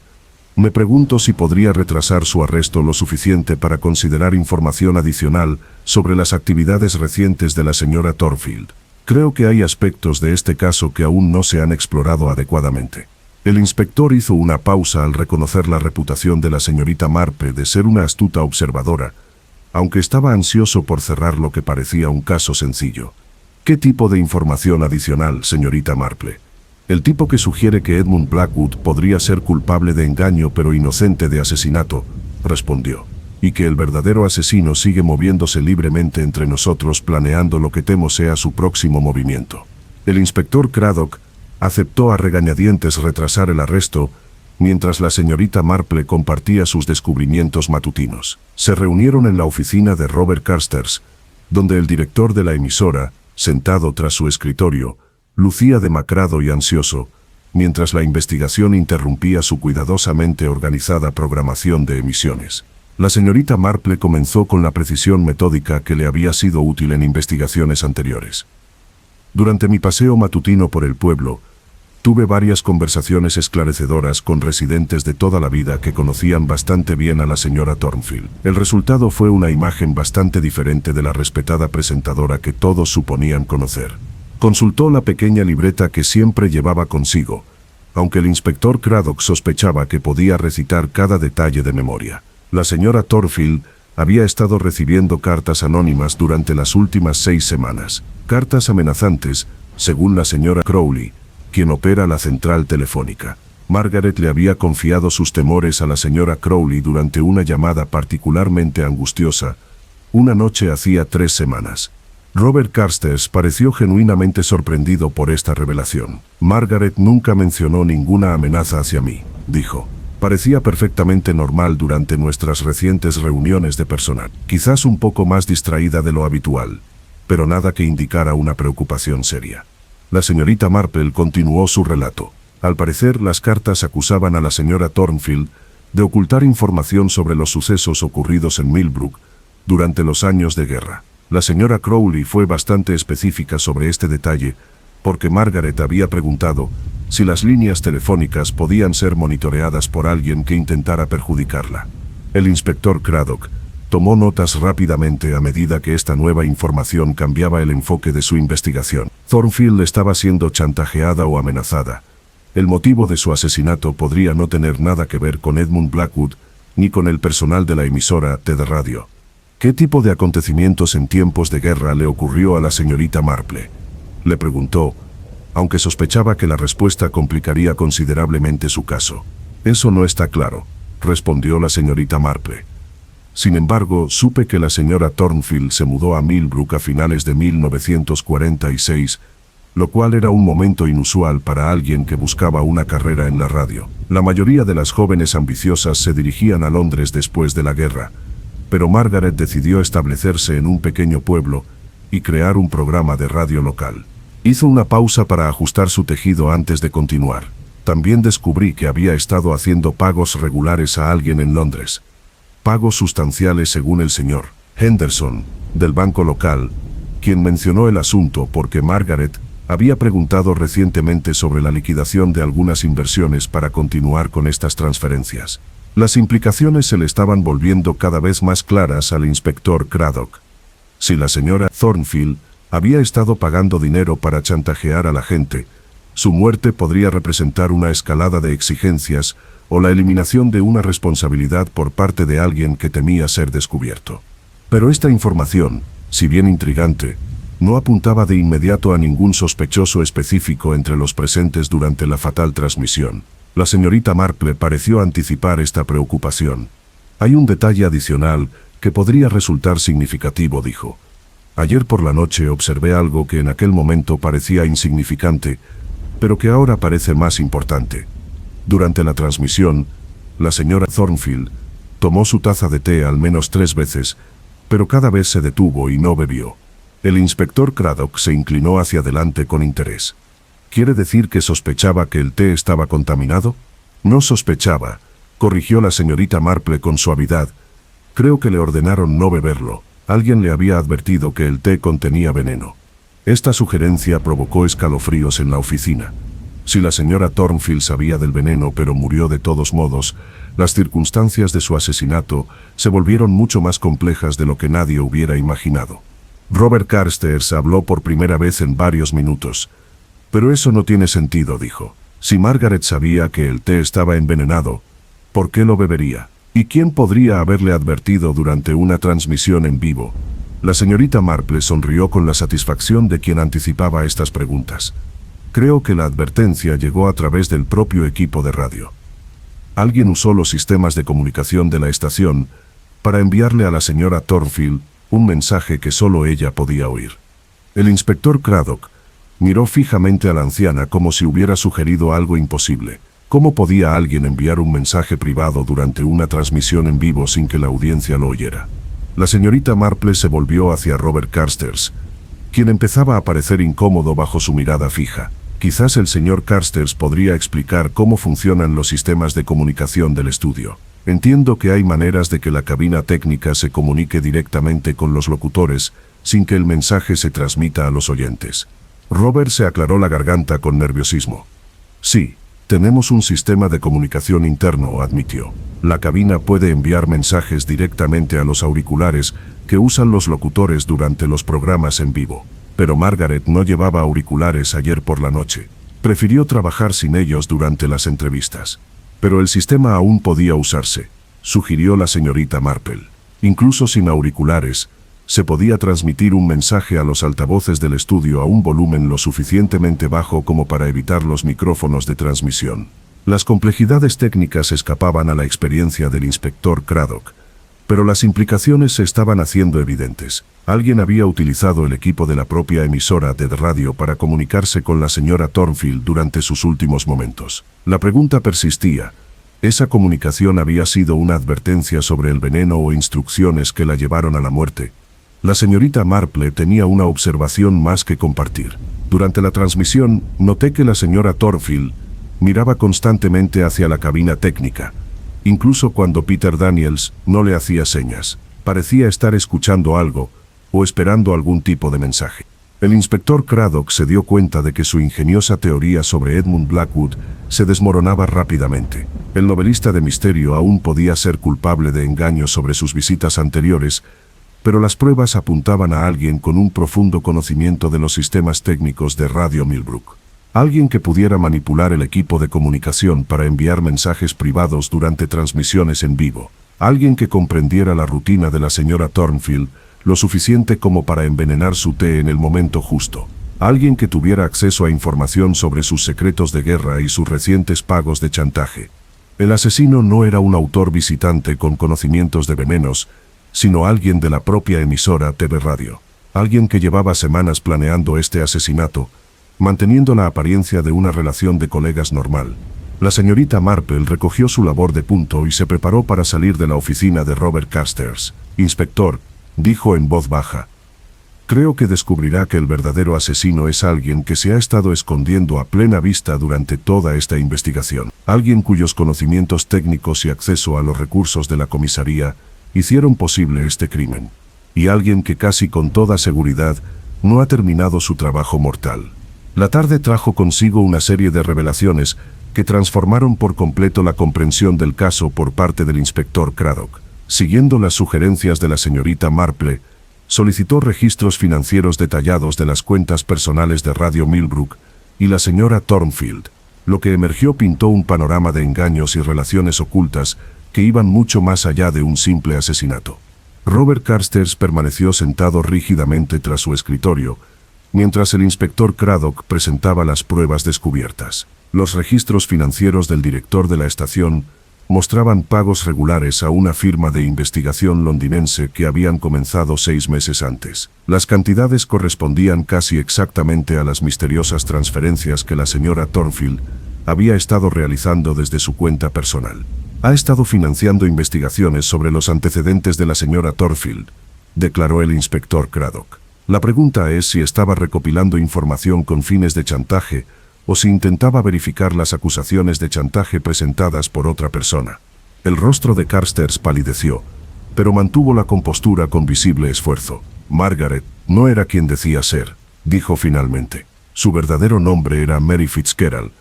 «me pregunto si podría retrasar su arresto lo suficiente para considerar información adicional sobre las actividades recientes de la señora Thornfield. Creo que hay aspectos de este caso que aún no se han explorado adecuadamente». El inspector hizo una pausa al reconocer la reputación de la señorita Marple de ser una astuta observadora, aunque estaba ansioso por cerrar lo que parecía un caso sencillo. «¿Qué tipo de información adicional, señorita Marple?» «El tipo que sugiere que Edmund Blackwood podría ser culpable de engaño pero inocente de asesinato», respondió, «y que el verdadero asesino sigue moviéndose libremente entre nosotros planeando lo que temo sea su próximo movimiento». El inspector Craddock aceptó a regañadientes retrasar el arresto mientras la señorita Marple compartía sus descubrimientos matutinos. Se reunieron en la oficina de Robert Carstairs, donde el director de la emisora, sentado tras su escritorio, lucía demacrado y ansioso, mientras la investigación interrumpía su cuidadosamente organizada programación de emisiones. La señorita Marple comenzó con la precisión metódica que le había sido útil en investigaciones anteriores. Durante mi paseo matutino por el pueblo, tuve varias conversaciones esclarecedoras con residentes de toda la vida que conocían bastante bien a la señora Thornfield. El resultado fue una imagen bastante diferente de la respetada presentadora que todos suponían conocer. Consultó la pequeña libreta que siempre llevaba consigo, aunque el inspector Craddock sospechaba que podía recitar cada detalle de memoria. La señora Thornfield había estado recibiendo cartas anónimas durante las últimas 6 semanas. Cartas amenazantes, según la señora Crowley, quien opera la central telefónica. Margaret le había confiado sus temores a la señora Crowley durante una llamada particularmente angustiosa, una noche hacía 3 semanas. Robert Carstairs pareció genuinamente sorprendido por esta revelación. Margaret nunca mencionó ninguna amenaza hacia mí, dijo. Parecía perfectamente normal durante nuestras recientes reuniones de personal. Quizás un poco más distraída de lo habitual, pero nada que indicara una preocupación seria. La señorita Marple continuó su relato. Al parecer, las cartas acusaban a la señora Thornfield de ocultar información sobre los sucesos ocurridos en Millbrook durante los años de guerra. La señora Crowley fue bastante específica sobre este detalle porque Margaret había preguntado si las líneas telefónicas podían ser monitoreadas por alguien que intentara perjudicarla. El inspector Craddock tomó notas rápidamente a medida que esta nueva información cambiaba el enfoque de su investigación. Thornfield estaba siendo chantajeada o amenazada. El motivo de su asesinato podría no tener nada que ver con Edmund Blackwood ni con el personal de la emisora de radio. ¿Qué tipo de acontecimientos en tiempos de guerra le ocurrió a la señorita Marple?, le preguntó, aunque sospechaba que la respuesta complicaría considerablemente su caso. Eso no está claro, respondió la señorita Marple. Sin embargo, supe que la señora Thornfield se mudó a Millbrook a finales de 1946, lo cual era un momento inusual para alguien que buscaba una carrera en la radio. La mayoría de las jóvenes ambiciosas se dirigían a Londres después de la guerra, pero Margaret decidió establecerse en un pequeño pueblo y crear un programa de radio local. Hizo una pausa para ajustar su tejido antes de continuar. También descubrí que había estado haciendo pagos regulares a alguien en Londres. Pagos sustanciales según el señor Henderson, del banco local, quien mencionó el asunto porque Margaret había preguntado recientemente sobre la liquidación de algunas inversiones para continuar con estas transferencias. Las implicaciones se le estaban volviendo cada vez más claras al inspector Craddock. Si la señora Thornfield había estado pagando dinero para chantajear a la gente, su muerte podría representar una escalada de exigencias o la eliminación de una responsabilidad por parte de alguien que temía ser descubierto. Pero esta información, si bien intrigante, no apuntaba de inmediato a ningún sospechoso específico entre los presentes durante la fatal transmisión. La señorita Marple pareció anticipar esta preocupación. Hay un detalle adicional que podría resultar significativo, dijo. Ayer por la noche observé algo que en aquel momento parecía insignificante, pero que ahora parece más importante. Durante la transmisión, la señora Thornfield tomó su taza de té al menos 3 veces, pero cada vez se detuvo y no bebió. El inspector Craddock se inclinó hacia adelante con interés. ¿Quiere decir que sospechaba que el té estaba contaminado? No sospechaba, corrigió la señorita Marple con suavidad. Creo que le ordenaron no beberlo. Alguien le había advertido que el té contenía veneno. Esta sugerencia provocó escalofríos en la oficina. Si la señora Thornfield sabía del veneno pero murió de todos modos, las circunstancias de su asesinato se volvieron mucho más complejas de lo que nadie hubiera imaginado. Robert Carstairs habló por primera vez en varios minutos. Pero eso no tiene sentido, dijo. Si Margaret sabía que el té estaba envenenado, ¿por qué lo bebería? ¿Y quién podría haberle advertido durante una transmisión en vivo? La señorita Marple sonrió con la satisfacción de quien anticipaba estas preguntas. Creo que la advertencia llegó a través del propio equipo de radio. Alguien usó los sistemas de comunicación de la estación para enviarle a la señora Thornfield un mensaje que solo ella podía oír. El inspector Craddock miró fijamente a la anciana como si hubiera sugerido algo imposible. ¿Cómo podía alguien enviar un mensaje privado durante una transmisión en vivo sin que la audiencia lo oyera? La señorita Marple se volvió hacia Robert Carstairs, quien empezaba a parecer incómodo bajo su mirada fija. Quizás el señor Carstairs podría explicar cómo funcionan los sistemas de comunicación del estudio. Entiendo que hay maneras de que la cabina técnica se comunique directamente con los locutores sin que el mensaje se transmita a los oyentes. Robert se aclaró la garganta con nerviosismo. Sí, tenemos un sistema de comunicación interno, admitió. La cabina puede enviar mensajes directamente a los auriculares que usan los locutores durante los programas en vivo. Pero Margaret no llevaba auriculares ayer por la noche. Prefirió trabajar sin ellos durante las entrevistas. Pero el sistema aún podía usarse, sugirió la señorita Marple. Incluso sin auriculares, se podía transmitir un mensaje a los altavoces del estudio a un volumen lo suficientemente bajo como para evitar los micrófonos de transmisión. Las complejidades técnicas escapaban a la experiencia del inspector Craddock, pero las implicaciones se estaban haciendo evidentes. Alguien había utilizado el equipo de la propia emisora de radio para comunicarse con la señora Thornfield durante sus últimos momentos. La pregunta persistía. ¿Esa comunicación había sido una advertencia sobre el veneno o instrucciones que la llevaron a la muerte? La señorita Marple tenía una observación más que compartir. Durante la transmisión, noté que la señora Thornfield miraba constantemente hacia la cabina técnica, incluso cuando Peter Daniels no le hacía señas. Parecía estar escuchando algo o esperando algún tipo de mensaje. El inspector Craddock se dio cuenta de que su ingeniosa teoría sobre Edmund Blackwood se desmoronaba rápidamente. El novelista de misterio aún podía ser culpable de engaños sobre sus visitas anteriores, pero las pruebas apuntaban a alguien con un profundo conocimiento de los sistemas técnicos de Radio Millbrook. Alguien que pudiera manipular el equipo de comunicación para enviar mensajes privados durante transmisiones en vivo. Alguien que comprendiera la rutina de la señora Thornfield lo suficiente como para envenenar su té en el momento justo. Alguien que tuviera acceso a información sobre sus secretos de guerra y sus recientes pagos de chantaje. El asesino no era un autor visitante con conocimientos de venenos, sino alguien de la propia emisora TV Radio. Alguien que llevaba semanas planeando este asesinato, manteniendo la apariencia de una relación de colegas normal. La señorita Marple recogió su labor de punto y se preparó para salir de la oficina de Robert Carstairs. Inspector, dijo en voz baja. Creo que descubrirá que el verdadero asesino es alguien que se ha estado escondiendo a plena vista durante toda esta investigación. Alguien cuyos conocimientos técnicos y acceso a los recursos de la comisaría hicieron posible este crimen. Y alguien que casi con toda seguridad no ha terminado su trabajo mortal. La tarde trajo consigo una serie de revelaciones que transformaron por completo la comprensión del caso por parte del inspector Craddock. Siguiendo las sugerencias de la señorita Marple, solicitó registros financieros detallados de las cuentas personales de Radio Millbrook y la señora Thornfield. Lo que emergió pintó un panorama de engaños y relaciones ocultas que iban mucho más allá de un simple asesinato. Robert Carstairs permaneció sentado rígidamente tras su escritorio, mientras el inspector Craddock presentaba las pruebas descubiertas. Los registros financieros del director de la estación mostraban pagos regulares a una firma de investigación londinense que habían comenzado 6 meses antes. Las cantidades correspondían casi exactamente a las misteriosas transferencias que la señora Thornfield había estado realizando desde su cuenta personal. Ha estado financiando investigaciones sobre los antecedentes de la señora Thornfield, declaró el inspector Craddock. La pregunta es si estaba recopilando información con fines de chantaje o si intentaba verificar las acusaciones de chantaje presentadas por otra persona. El rostro de Carstairs palideció, pero mantuvo la compostura con visible esfuerzo. Margaret no era quien decía ser, dijo finalmente. Su verdadero nombre era Mary Fitzgerald,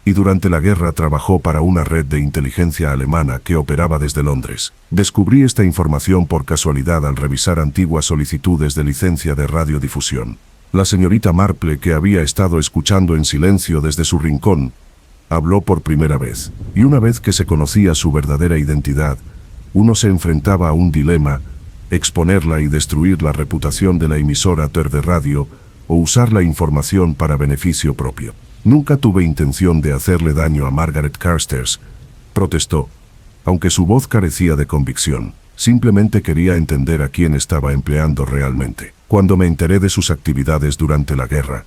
y durante la guerra trabajó para una red de inteligencia alemana que operaba desde Londres. Descubrí esta información por casualidad al revisar antiguas solicitudes de licencia de radiodifusión. La señorita Marple, que había estado escuchando en silencio desde su rincón, habló por primera vez. Y una vez que se conocía su verdadera identidad, uno se enfrentaba a un dilema: exponerla y destruir la reputación de la emisora de radio, o usar la información para beneficio propio. Nunca tuve intención de hacerle daño a Margaret Carstairs, protestó, aunque su voz carecía de convicción. Simplemente quería entender a quién estaba empleando realmente. Cuando me enteré de sus actividades durante la guerra,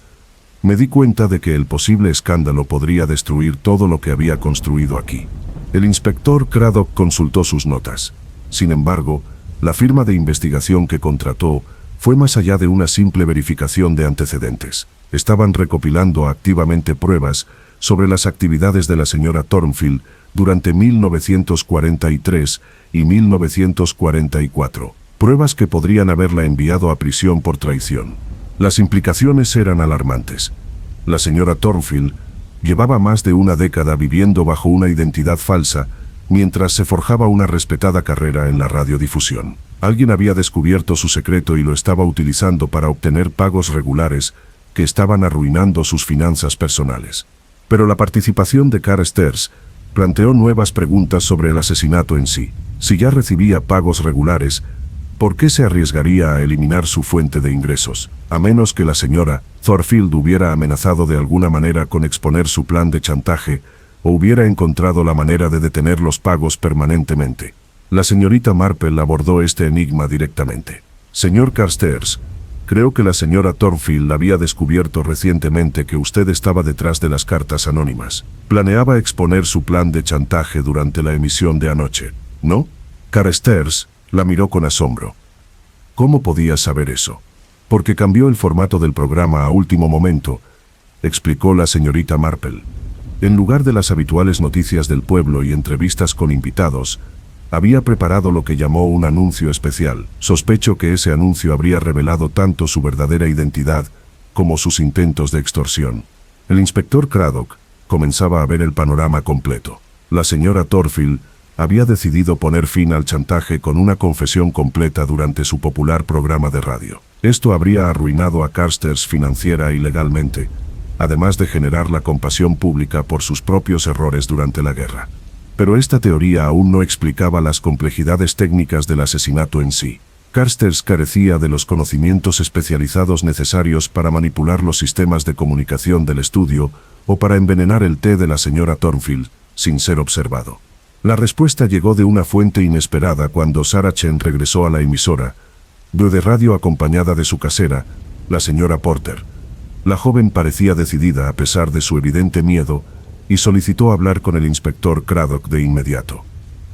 Me di cuenta de que el posible escándalo podría destruir todo lo que había construido aquí. El inspector Craddock consultó sus notas. Sin embargo, la firma de investigación que contrató fue más allá de una simple verificación de antecedentes. Estaban recopilando activamente pruebas sobre las actividades de la señora Thornfield durante 1943 y 1944. Pruebas que podrían haberla enviado a prisión por traición. Las implicaciones eran alarmantes. La señora Thornfield llevaba más de una década viviendo bajo una identidad falsa, mientras se forjaba una respetada carrera en la radiodifusión. Alguien había descubierto su secreto y lo estaba utilizando para obtener pagos regulares que estaban arruinando sus finanzas personales. Pero la participación de Carstairs planteó nuevas preguntas sobre el asesinato en sí. Si ya recibía pagos regulares, ¿por qué se arriesgaría a eliminar su fuente de ingresos? A menos que la señora Thornfield hubiera amenazado de alguna manera con exponer su plan de chantaje o hubiera encontrado la manera de detener los pagos permanentemente. La señorita Marple abordó este enigma directamente. Señor Carstairs, creo que la señora Thornfield había descubierto recientemente que usted estaba detrás de las cartas anónimas. Planeaba exponer su plan de chantaje durante la emisión de anoche, ¿no? Carstairs la miró con asombro. ¿Cómo podía saber eso? Porque cambió el formato del programa a último momento, explicó la señorita Marple. En lugar de las habituales noticias del pueblo y entrevistas con invitados, había preparado lo que llamó un anuncio especial. Sospecho que ese anuncio habría revelado tanto su verdadera identidad como sus intentos de extorsión. El inspector Craddock comenzaba a ver el panorama completo. La señora Thornfield había decidido poner fin al chantaje con una confesión completa durante su popular programa de radio. Esto habría arruinado a Carstairs financiera y legalmente, además de generar la compasión pública por sus propios errores durante la guerra. Pero esta teoría aún no explicaba las complejidades técnicas del asesinato en sí. Carstairs carecía de los conocimientos especializados necesarios para manipular los sistemas de comunicación del estudio o para envenenar el té de la señora Thornfield sin ser observado. La respuesta llegó de una fuente inesperada cuando Sarah Chen regresó a la emisora de radio acompañada de su casera, la señora Porter. La joven parecía decidida a pesar de su evidente miedo y solicitó hablar con el inspector Craddock de inmediato.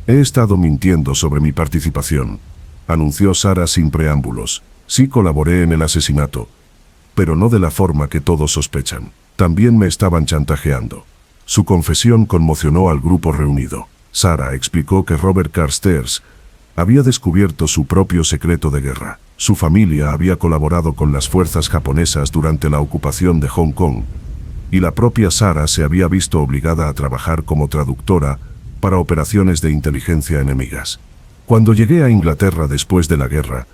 He estado mintiendo sobre mi participación, anunció Sarah sin preámbulos. Sí colaboré en el asesinato, pero no de la forma que todos sospechan. También me estaban chantajeando. Su confesión conmocionó al grupo reunido. Sarah explicó que Robert Carstairs había descubierto su propio secreto de guerra. Su familia había colaborado con las fuerzas japonesas durante la ocupación de Hong Kong, y la propia Sarah se había visto obligada a trabajar como traductora para operaciones de inteligencia enemigas. Cuando llegué a Inglaterra después de la guerra,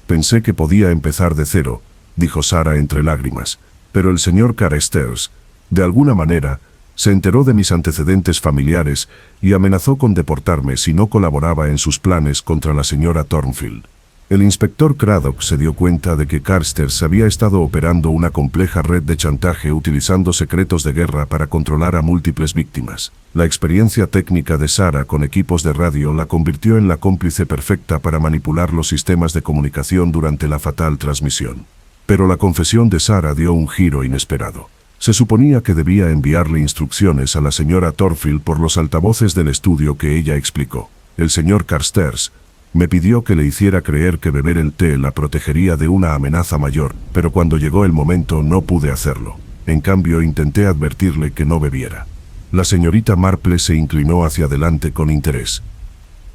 pensé que podía empezar de cero, dijo Sarah entre lágrimas, pero el señor Carstairs, de alguna manera, se enteró de mis antecedentes familiares y amenazó con deportarme si no colaboraba en sus planes contra la señora Thornfield. El inspector Craddock se dio cuenta de que Carstairs había estado operando una compleja red de chantaje utilizando secretos de guerra para controlar a múltiples víctimas. La experiencia técnica de Sarah con equipos de radio la convirtió en la cómplice perfecta para manipular los sistemas de comunicación durante la fatal transmisión. Pero la confesión de Sarah dio un giro inesperado. Se suponía que debía enviarle instrucciones a la señora Thornfield por los altavoces del estudio que ella explicó. El señor Carstairs me pidió que le hiciera creer que beber el té la protegería de una amenaza mayor, pero cuando llegó el momento no pude hacerlo. En cambio, intenté advertirle que no bebiera. La señorita Marple se inclinó hacia adelante con interés.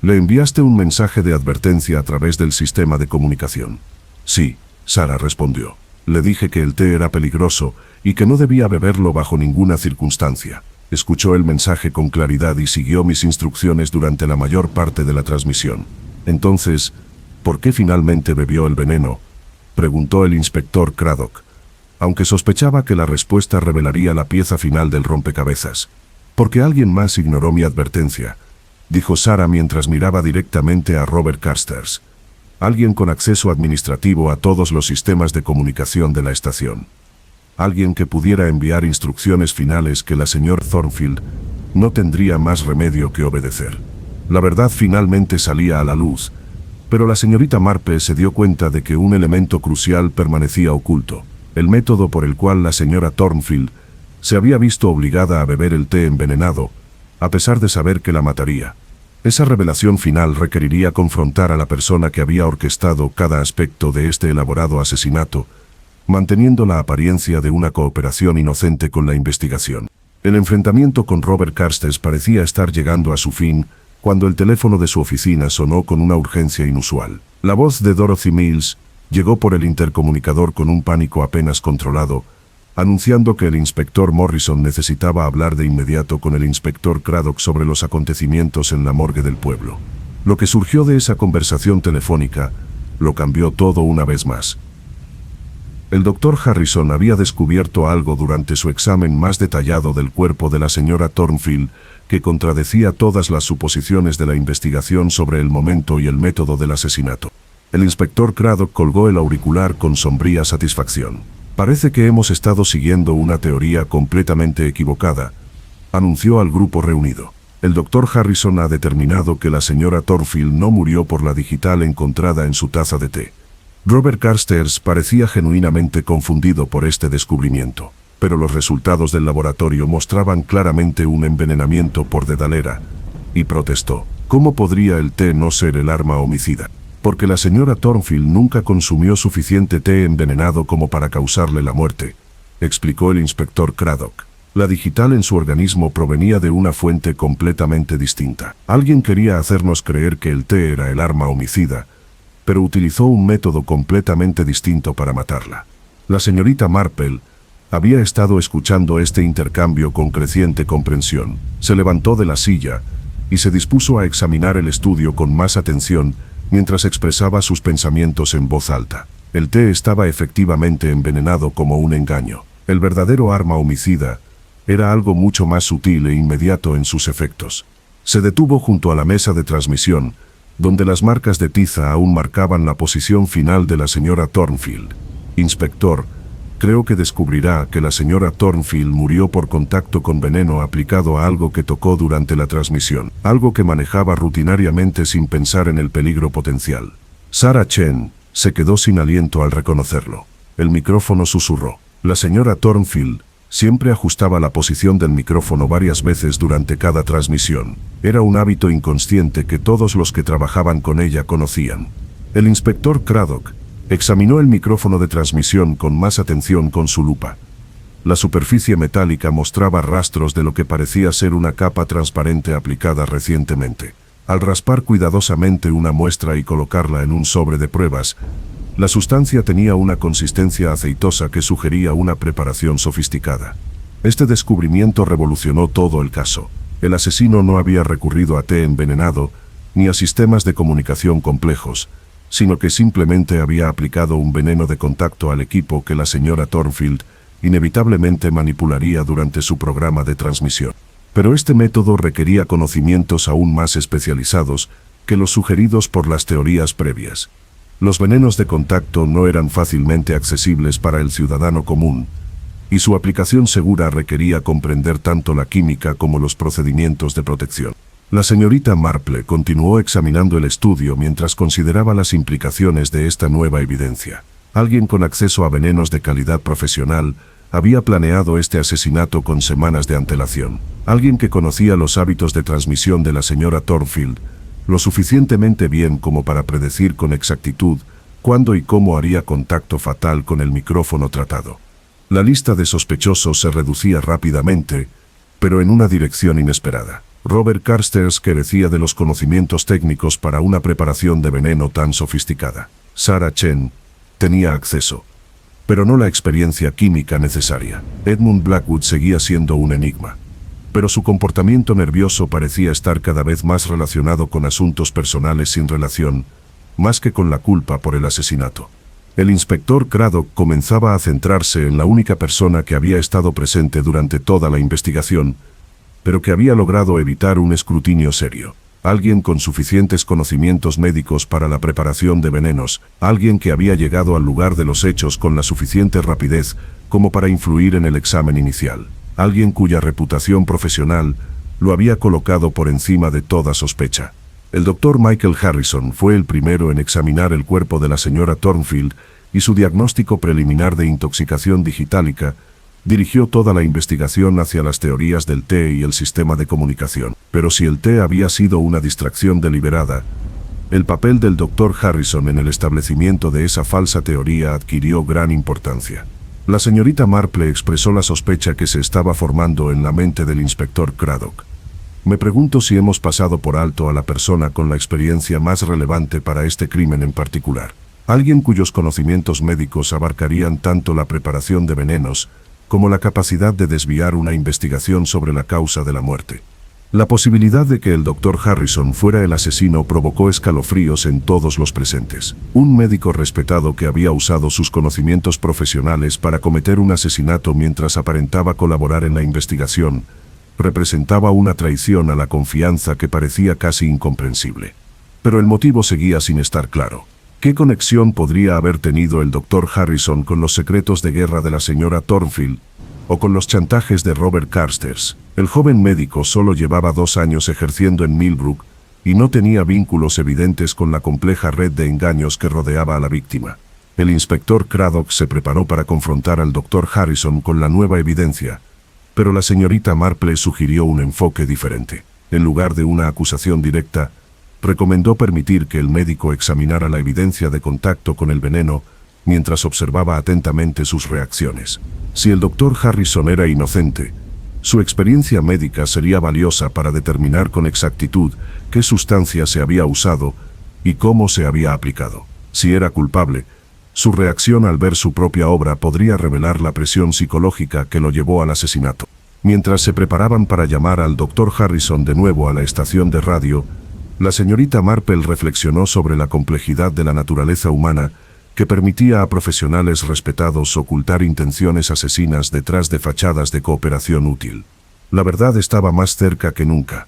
¿Le enviaste un mensaje de advertencia a través del sistema de comunicación? Sí, Sarah respondió. Le dije que el té era peligroso y que no debía beberlo bajo ninguna circunstancia. Escuchó el mensaje con claridad y siguió mis instrucciones durante la mayor parte de la transmisión. Entonces, ¿por qué finalmente bebió el veneno?, preguntó el inspector Craddock, aunque sospechaba que la respuesta revelaría la pieza final del rompecabezas. Porque alguien más ignoró mi advertencia, dijo Sarah mientras miraba directamente a Robert Carstairs. Alguien con acceso administrativo a todos los sistemas de comunicación de la estación. Alguien que pudiera enviar instrucciones finales que la señora Thornfield no tendría más remedio que obedecer. La verdad finalmente salía a la luz, pero la señorita Marple se dio cuenta de que un elemento crucial permanecía oculto. el método por el cual la señora Thornfield se había visto obligada a beber el té envenenado, a pesar de saber que la mataría. Esa revelación final requeriría confrontar a la persona que había orquestado cada aspecto de este elaborado asesinato, manteniendo la apariencia de una cooperación inocente con la investigación. El enfrentamiento con Robert Carstairs parecía estar llegando a su fin cuando el teléfono de su oficina sonó con una urgencia inusual. La voz de Dorothy Mills llegó por el intercomunicador con un pánico apenas controlado, anunciando que el inspector Morrison necesitaba hablar de inmediato con el inspector Craddock sobre los acontecimientos en la morgue del pueblo. Lo que surgió de esa conversación telefónica lo cambió todo una vez más. El doctor Harrison había descubierto algo durante su examen más detallado del cuerpo de la señora Thornfield que contradecía todas las suposiciones de la investigación sobre el momento y el método del asesinato. El inspector Craddock colgó el auricular con sombría satisfacción. «Parece que hemos estado siguiendo una teoría completamente equivocada», anunció al grupo reunido. El doctor Harrison ha determinado que la señora Thornfield no murió por la digital encontrada en su taza de té. Robert Carstairs parecía genuinamente confundido por este descubrimiento, pero los resultados del laboratorio mostraban claramente un envenenamiento por dedalera, y protestó. ¿Cómo podría el té no ser el arma homicida? Porque la señora Thornfield nunca consumió suficiente té envenenado como para causarle la muerte, explicó el inspector Craddock. La digital en su organismo provenía de una fuente completamente distinta. Alguien quería hacernos creer que el té era el arma homicida, pero utilizó un método completamente distinto para matarla. La señorita Marple había estado escuchando este intercambio con creciente comprensión. Se levantó de la silla y se dispuso a examinar el estudio con más atención mientras expresaba sus pensamientos en voz alta. El té estaba efectivamente envenenado como un engaño. El verdadero arma homicida era algo mucho más sutil e inmediato en sus efectos. Se detuvo junto a la mesa de transmisión, donde las marcas de tiza aún marcaban la posición final de la señora Thornfield. Inspector, creo que descubrirá que la señora Thornfield murió por contacto con veneno aplicado a algo que tocó durante la transmisión, algo que manejaba rutinariamente sin pensar en el peligro potencial. Sarah Chen se quedó sin aliento al reconocerlo. El micrófono susurró. La señora Thornfield siempre ajustaba la posición del micrófono varias veces durante cada transmisión. Era un hábito inconsciente que todos los que trabajaban con ella conocían. El inspector Craddock examinó el micrófono de transmisión con más atención con su lupa. La superficie metálica mostraba rastros de lo que parecía ser una capa transparente aplicada recientemente. Al raspar cuidadosamente una muestra y colocarla en un sobre de pruebas, la sustancia tenía una consistencia aceitosa que sugería una preparación sofisticada. Este descubrimiento revolucionó todo el caso. El asesino no había recurrido a té envenenado ni a sistemas de comunicación complejos, sino que simplemente había aplicado un veneno de contacto al equipo que la señora Thornfield inevitablemente manipularía durante su programa de transmisión. Pero este método requería conocimientos aún más especializados que los sugeridos por las teorías previas. Los venenos de contacto no eran fácilmente accesibles para el ciudadano común, y su aplicación segura requería comprender tanto la química como los procedimientos de protección. La señorita Marple continuó examinando el estudio mientras consideraba las implicaciones de esta nueva evidencia. Alguien con acceso a venenos de calidad profesional había planeado este asesinato con semanas de antelación. Alguien que conocía los hábitos de transmisión de la señora Thornfield lo suficientemente bien como para predecir con exactitud cuándo y cómo haría contacto fatal con el micrófono tratado. La lista de sospechosos se reducía rápidamente, pero en una dirección inesperada. Robert Carstairs carecía de los conocimientos técnicos para una preparación de veneno tan sofisticada. Sarah Chen tenía acceso, pero no la experiencia química necesaria. Edmund Blackwood seguía siendo un enigma, pero su comportamiento nervioso parecía estar cada vez más relacionado con asuntos personales sin relación, más que con la culpa por el asesinato. El inspector Craddock comenzaba a centrarse en la única persona que había estado presente durante toda la investigación, pero que había logrado evitar un escrutinio serio. Alguien con suficientes conocimientos médicos para la preparación de venenos, alguien que había llegado al lugar de los hechos con la suficiente rapidez como para influir en el examen inicial. Alguien cuya reputación profesional lo había colocado por encima de toda sospecha. El doctor Michael Harrison fue el primero en examinar el cuerpo de la señora Thornfield y su diagnóstico preliminar de intoxicación digitálica dirigió toda la investigación hacia las teorías del té y el sistema de comunicación. Pero si el té había sido una distracción deliberada, el papel del Dr. Harrison en el establecimiento de esa falsa teoría adquirió gran importancia. La señorita Marple expresó la sospecha que se estaba formando en la mente del inspector Craddock. Me pregunto si hemos pasado por alto a la persona con la experiencia más relevante para este crimen en particular. Alguien cuyos conocimientos médicos abarcarían tanto la preparación de venenos como la capacidad de desviar una investigación sobre la causa de la muerte. La posibilidad de que el Dr. Harrison fuera el asesino provocó escalofríos en todos los presentes. Un médico respetado que había usado sus conocimientos profesionales para cometer un asesinato mientras aparentaba colaborar en la investigación, representaba una traición a la confianza que parecía casi incomprensible. Pero el motivo seguía sin estar claro. ¿Qué conexión podría haber tenido el Dr. Harrison con los secretos de guerra de la señora Thornfield o con los chantajes de Robert Carstairs? El joven médico solo llevaba 2 años ejerciendo en Millbrook y no tenía vínculos evidentes con la compleja red de engaños que rodeaba a la víctima. El inspector Craddock se preparó para confrontar al Dr. Harrison con la nueva evidencia, pero la señorita Marple sugirió un enfoque diferente. En lugar de una acusación directa, recomendó permitir que el médico examinara la evidencia de contacto con el veneno mientras observaba atentamente sus reacciones. Si el Dr. Harrison era inocente, su experiencia médica sería valiosa para determinar con exactitud qué sustancia se había usado y cómo se había aplicado. Si era culpable, su reacción al ver su propia obra podría revelar la presión psicológica que lo llevó al asesinato. Mientras se preparaban para llamar al Dr. Harrison de nuevo a la estación de radio, la señorita Marple reflexionó sobre la complejidad de la naturaleza humana que permitía a profesionales respetados ocultar intenciones asesinas detrás de fachadas de cooperación útil. La verdad estaba más cerca que nunca.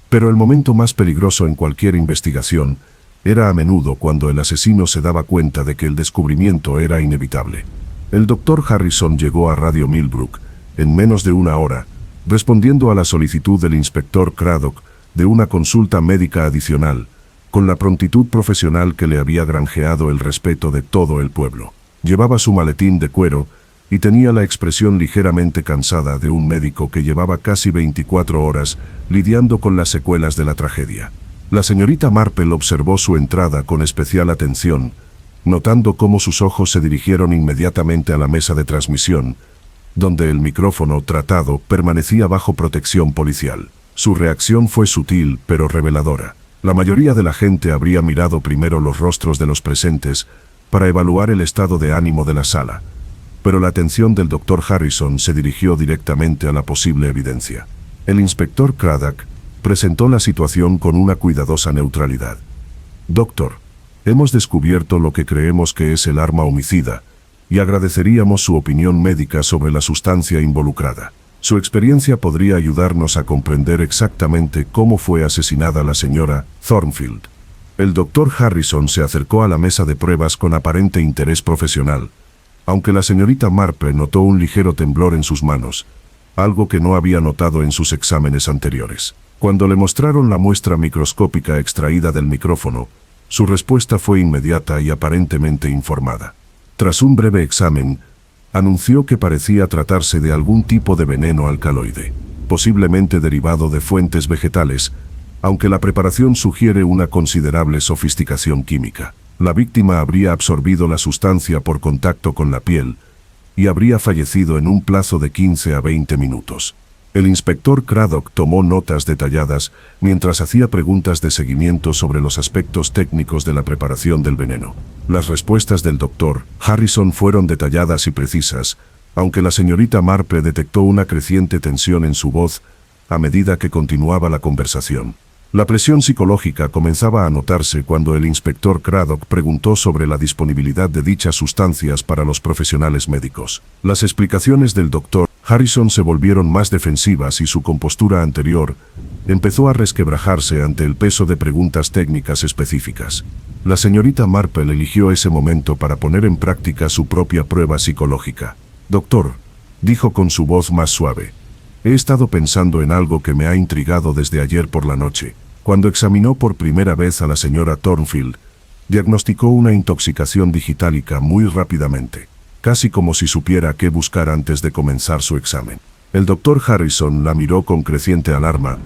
Pero el momento más peligroso en cualquier investigación era a menudo cuando el asesino se daba cuenta de que el descubrimiento era inevitable. El Dr. Harrison llegó a Radio Millbrook en menos de 1 hora, respondiendo a la solicitud del inspector Craddock de una consulta médica adicional, con la prontitud profesional que le había granjeado el respeto de todo el pueblo. Llevaba su maletín de cuero y tenía la expresión ligeramente cansada de un médico que llevaba casi 24 horas lidiando con las secuelas de la tragedia. La señorita Marple observó su entrada con especial atención, notando cómo sus ojos se dirigieron inmediatamente a la mesa de transmisión, donde el micrófono tratado permanecía bajo protección policial. Su reacción fue sutil pero reveladora. La mayoría de la gente habría mirado primero los rostros de los presentes para evaluar el estado de ánimo de la sala, pero la atención del Dr. Harrison se dirigió directamente a la posible evidencia. El inspector Craddock presentó la situación con una cuidadosa neutralidad. «Doctor, hemos descubierto lo que creemos que es el arma homicida, y agradeceríamos su opinión médica sobre la sustancia involucrada. Su experiencia podría ayudarnos a comprender exactamente cómo fue asesinada la señora Thornfield». El Dr. Harrison se acercó a la mesa de pruebas con aparente interés profesional, aunque la señorita Marple notó un ligero temblor en sus manos, algo que no había notado en sus exámenes anteriores. Cuando le mostraron la muestra microscópica extraída del micrófono, su respuesta fue inmediata y aparentemente informada. Tras un breve examen, anunció que parecía tratarse de algún tipo de veneno alcaloide, posiblemente derivado de fuentes vegetales, aunque la preparación sugiere una considerable sofisticación química. La víctima habría absorbido la sustancia por contacto con la piel y habría fallecido en un plazo de 15 a 20 minutos. El inspector Craddock tomó notas detalladas mientras hacía preguntas de seguimiento sobre los aspectos técnicos de la preparación del veneno. Las respuestas del Dr. Harrison fueron detalladas y precisas, aunque la señorita Marple detectó una creciente tensión en su voz a medida que continuaba la conversación. La presión psicológica comenzaba a notarse cuando el inspector Craddock preguntó sobre la disponibilidad de dichas sustancias para los profesionales médicos. Las explicaciones del Dr. Harrison se volvieron más defensivas y su compostura anterior empezó a resquebrajarse ante el peso de preguntas técnicas específicas. La señorita Marple eligió ese momento para poner en práctica su propia prueba psicológica. «Doctor», dijo con su voz más suave, «he estado pensando en algo que me ha intrigado desde ayer por la noche. Cuando examinó por primera vez a la señora Thornfield, Diagnosticó una intoxicación digitálica muy rápidamente, casi como si supiera qué buscar antes de comenzar su examen. El doctor Harrison la miró con creciente alarma,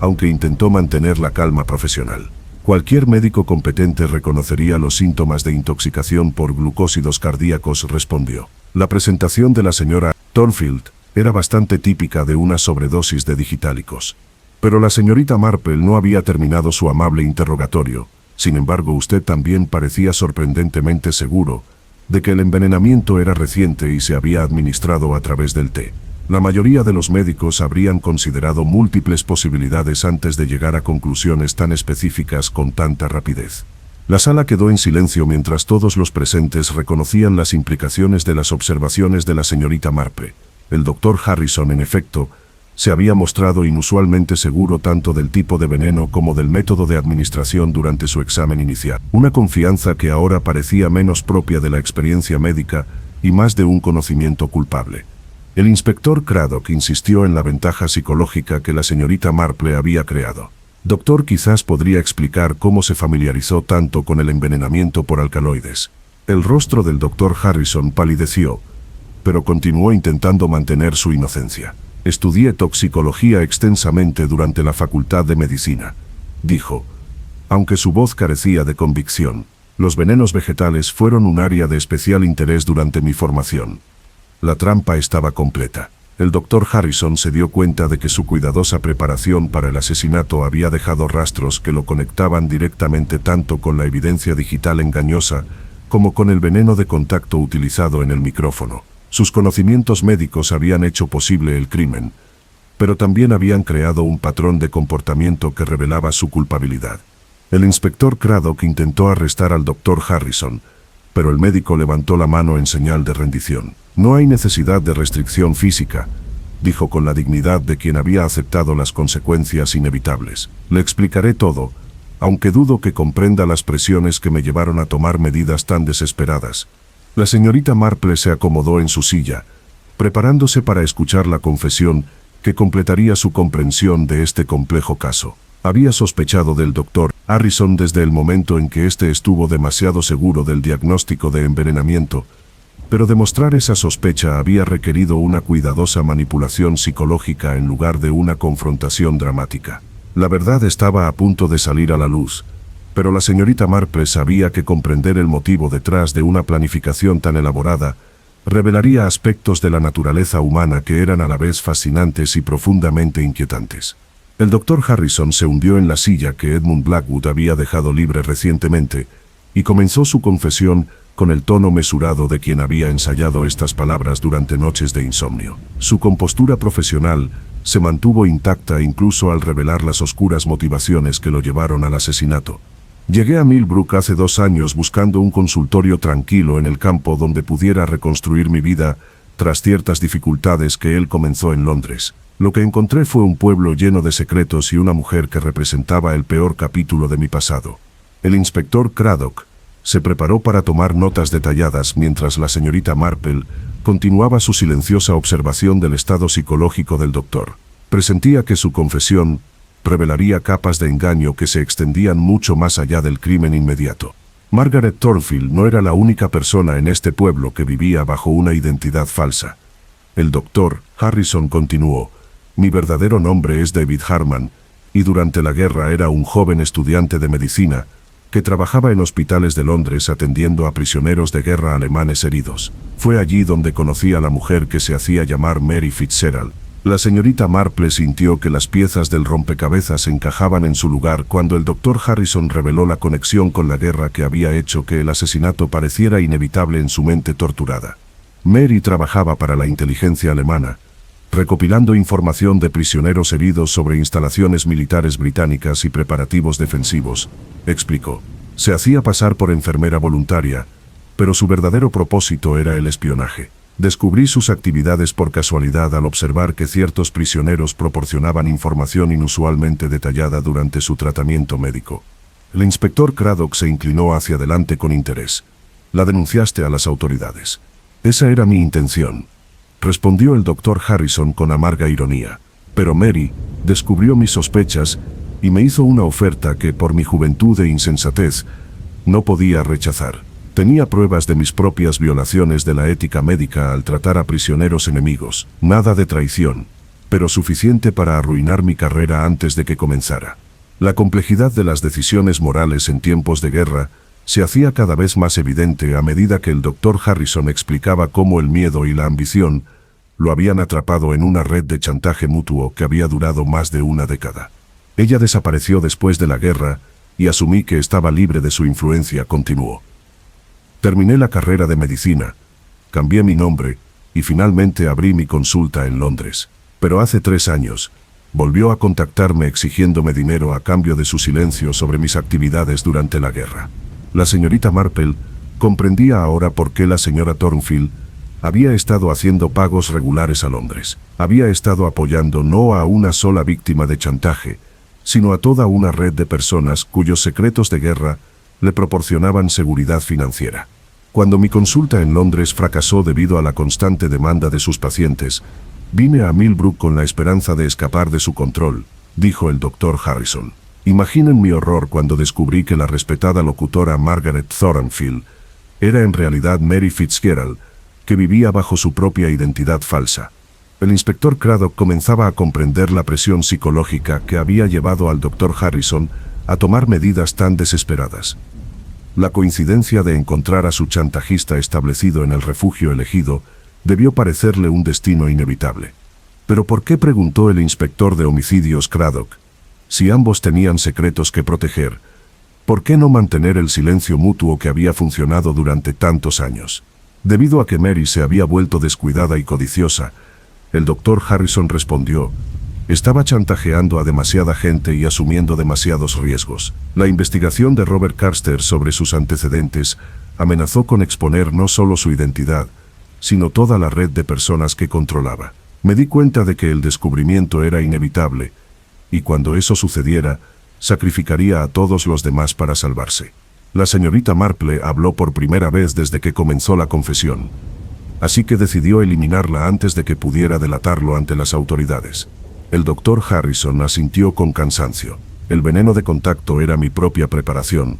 aunque intentó mantener la calma profesional. Cualquier médico competente reconocería los síntomas de intoxicación por glucósidos cardíacos, respondió. La presentación de la señora Thornfield era bastante típica de una sobredosis de digitálicos. Pero la señorita Marple no había terminado su amable interrogatorio. Sin embargo, usted también parecía sorprendentemente seguro de que el envenenamiento era reciente y se había administrado a través del té. La mayoría de los médicos habrían considerado múltiples posibilidades antes de llegar a conclusiones tan específicas con tanta rapidez. La sala quedó en silencio mientras todos los presentes reconocían las implicaciones de las observaciones de la señorita Marple. El doctor Harrison, en efecto, se había mostrado inusualmente seguro tanto del tipo de veneno como del método de administración durante su examen inicial. Una confianza que ahora parecía menos propia de la experiencia médica y más de un conocimiento culpable. El inspector Craddock insistió en la ventaja psicológica que la señorita Marple había creado. Doctor, quizás podría explicar cómo se familiarizó tanto con el envenenamiento por alcaloides. El rostro del doctor Harrison palideció, pero continuó intentando mantener su inocencia. Estudié toxicología extensamente durante la Facultad de Medicina, dijo. Aunque su voz carecía de convicción, los venenos vegetales fueron un área de especial interés durante mi formación. La trampa estaba completa. El doctor Harrison se dio cuenta de que su cuidadosa preparación para el asesinato había dejado rastros que lo conectaban directamente tanto con la evidencia digital engañosa como con el veneno de contacto utilizado en el micrófono. Sus conocimientos médicos habían hecho posible el crimen, pero también habían creado un patrón de comportamiento que revelaba su culpabilidad. El inspector Craddock intentó arrestar al doctor Harrison, pero el médico levantó la mano en señal de rendición. No hay necesidad de restricción física, dijo con la dignidad de quien había aceptado las consecuencias inevitables. Le explicaré todo, aunque dudo que comprenda las presiones que me llevaron a tomar medidas tan desesperadas. La señorita Marple se acomodó en su silla, preparándose para escuchar la confesión que completaría su comprensión de este complejo caso. Había sospechado del doctor Harrison desde el momento en que éste estuvo demasiado seguro del diagnóstico de envenenamiento, pero demostrar esa sospecha había requerido una cuidadosa manipulación psicológica en lugar de una confrontación dramática. La verdad estaba a punto de salir a la luz, pero la señorita Marple sabía que comprender el motivo detrás de una planificación tan elaborada revelaría aspectos de la naturaleza humana que eran a la vez fascinantes y profundamente inquietantes. El doctor Harrison se hundió en la silla que Edmund Blackwood había dejado libre recientemente y comenzó su confesión con el tono mesurado de quien había ensayado estas palabras durante noches de insomnio. Su compostura profesional se mantuvo intacta incluso al revelar las oscuras motivaciones que lo llevaron al asesinato. Llegué a Millbrook hace 2 años buscando un consultorio tranquilo en el campo donde pudiera reconstruir mi vida tras ciertas dificultades que él comenzó en Londres. Lo que encontré fue un pueblo lleno de secretos y una mujer que representaba el peor capítulo de mi pasado. El inspector Craddock se preparó para tomar notas detalladas mientras la señorita Marple continuaba su silenciosa observación del estado psicológico del doctor. Presentía que su confesión revelaría capas de engaño que se extendían mucho más allá del crimen inmediato. Margaret Thornfield no era la única persona en este pueblo que vivía bajo una identidad falsa. El doctor Harrison continuó: mi verdadero nombre es David Harman, y durante la guerra era un joven estudiante de medicina que trabajaba en hospitales de Londres atendiendo a prisioneros de guerra alemanes heridos. Fue allí donde conocí a la mujer que se hacía llamar Mary Fitzgerald. La señorita Marple sintió que las piezas del rompecabezas encajaban en su lugar cuando el doctor Harrison reveló la conexión con la guerra que había hecho que el asesinato pareciera inevitable en su mente torturada. Mary trabajaba para la inteligencia alemana, recopilando información de prisioneros heridos sobre instalaciones militares británicas y preparativos defensivos, explicó. Se hacía pasar por enfermera voluntaria, pero su verdadero propósito era el espionaje. Descubrí sus actividades por casualidad al observar que ciertos prisioneros proporcionaban información inusualmente detallada durante su tratamiento médico. El inspector Craddock se inclinó hacia adelante con interés. La denunciaste a las autoridades. Esa era mi intención, respondió el doctor Harrison con amarga ironía. Pero Mary descubrió mis sospechas y me hizo una oferta que, por mi juventud e insensatez, No podía rechazar. Tenía pruebas de mis propias violaciones de la ética médica al tratar a prisioneros enemigos. Nada de traición, pero suficiente para arruinar mi carrera antes de que comenzara. La complejidad de las decisiones morales en tiempos de guerra se hacía cada vez más evidente a medida que el Dr. Harrison explicaba cómo el miedo y la ambición lo habían atrapado en una red de chantaje mutuo que había durado más de una década. Ella desapareció después de la guerra y asumí que estaba libre de su influencia, continuó. Terminé la carrera de medicina, cambié mi nombre y finalmente abrí mi consulta en Londres. Pero hace 3 años, volvió a contactarme exigiéndome dinero a cambio de su silencio sobre mis actividades durante la guerra. La señorita Marple comprendía ahora por qué la señora Thornfield había estado haciendo pagos regulares a Londres. Había estado apoyando no a una sola víctima de chantaje, sino a toda una red de personas cuyos secretos de guerra le proporcionaban seguridad financiera. Cuando mi consulta en Londres fracasó debido a la constante demanda de sus pacientes, vine a Millbrook con la esperanza de escapar de su control, dijo el Dr. Harrison. Imaginen mi horror cuando descubrí que la respetada locutora Margaret Thornfield era en realidad Mary Fitzgerald, que vivía bajo su propia identidad falsa. El inspector Craddock comenzaba a comprender la presión psicológica que había llevado al Dr. Harrison a tomar medidas tan desesperadas. La coincidencia de encontrar a su chantajista establecido en el refugio elegido debió parecerle un destino inevitable. ¿Pero por qué?, preguntó el inspector de homicidios Craddock. Si ambos tenían secretos que proteger, ¿por qué no mantener el silencio mutuo que había funcionado durante tantos años? Debido a que Mary se había vuelto descuidada y codiciosa, el Dr. Harrison respondió, estaba chantajeando a demasiada gente y asumiendo demasiados riesgos. La investigación de Robert Carster sobre sus antecedentes amenazó con exponer no solo su identidad, sino toda la red de personas que controlaba. Me di cuenta de que el descubrimiento era inevitable, y cuando eso sucediera, sacrificaría a todos los demás para salvarse. La señorita Marple habló por primera vez desde que comenzó la confesión, así que decidió eliminarla antes de que pudiera delatarlo ante las autoridades. El Dr. Harrison asintió con cansancio. El veneno de contacto era mi propia preparación,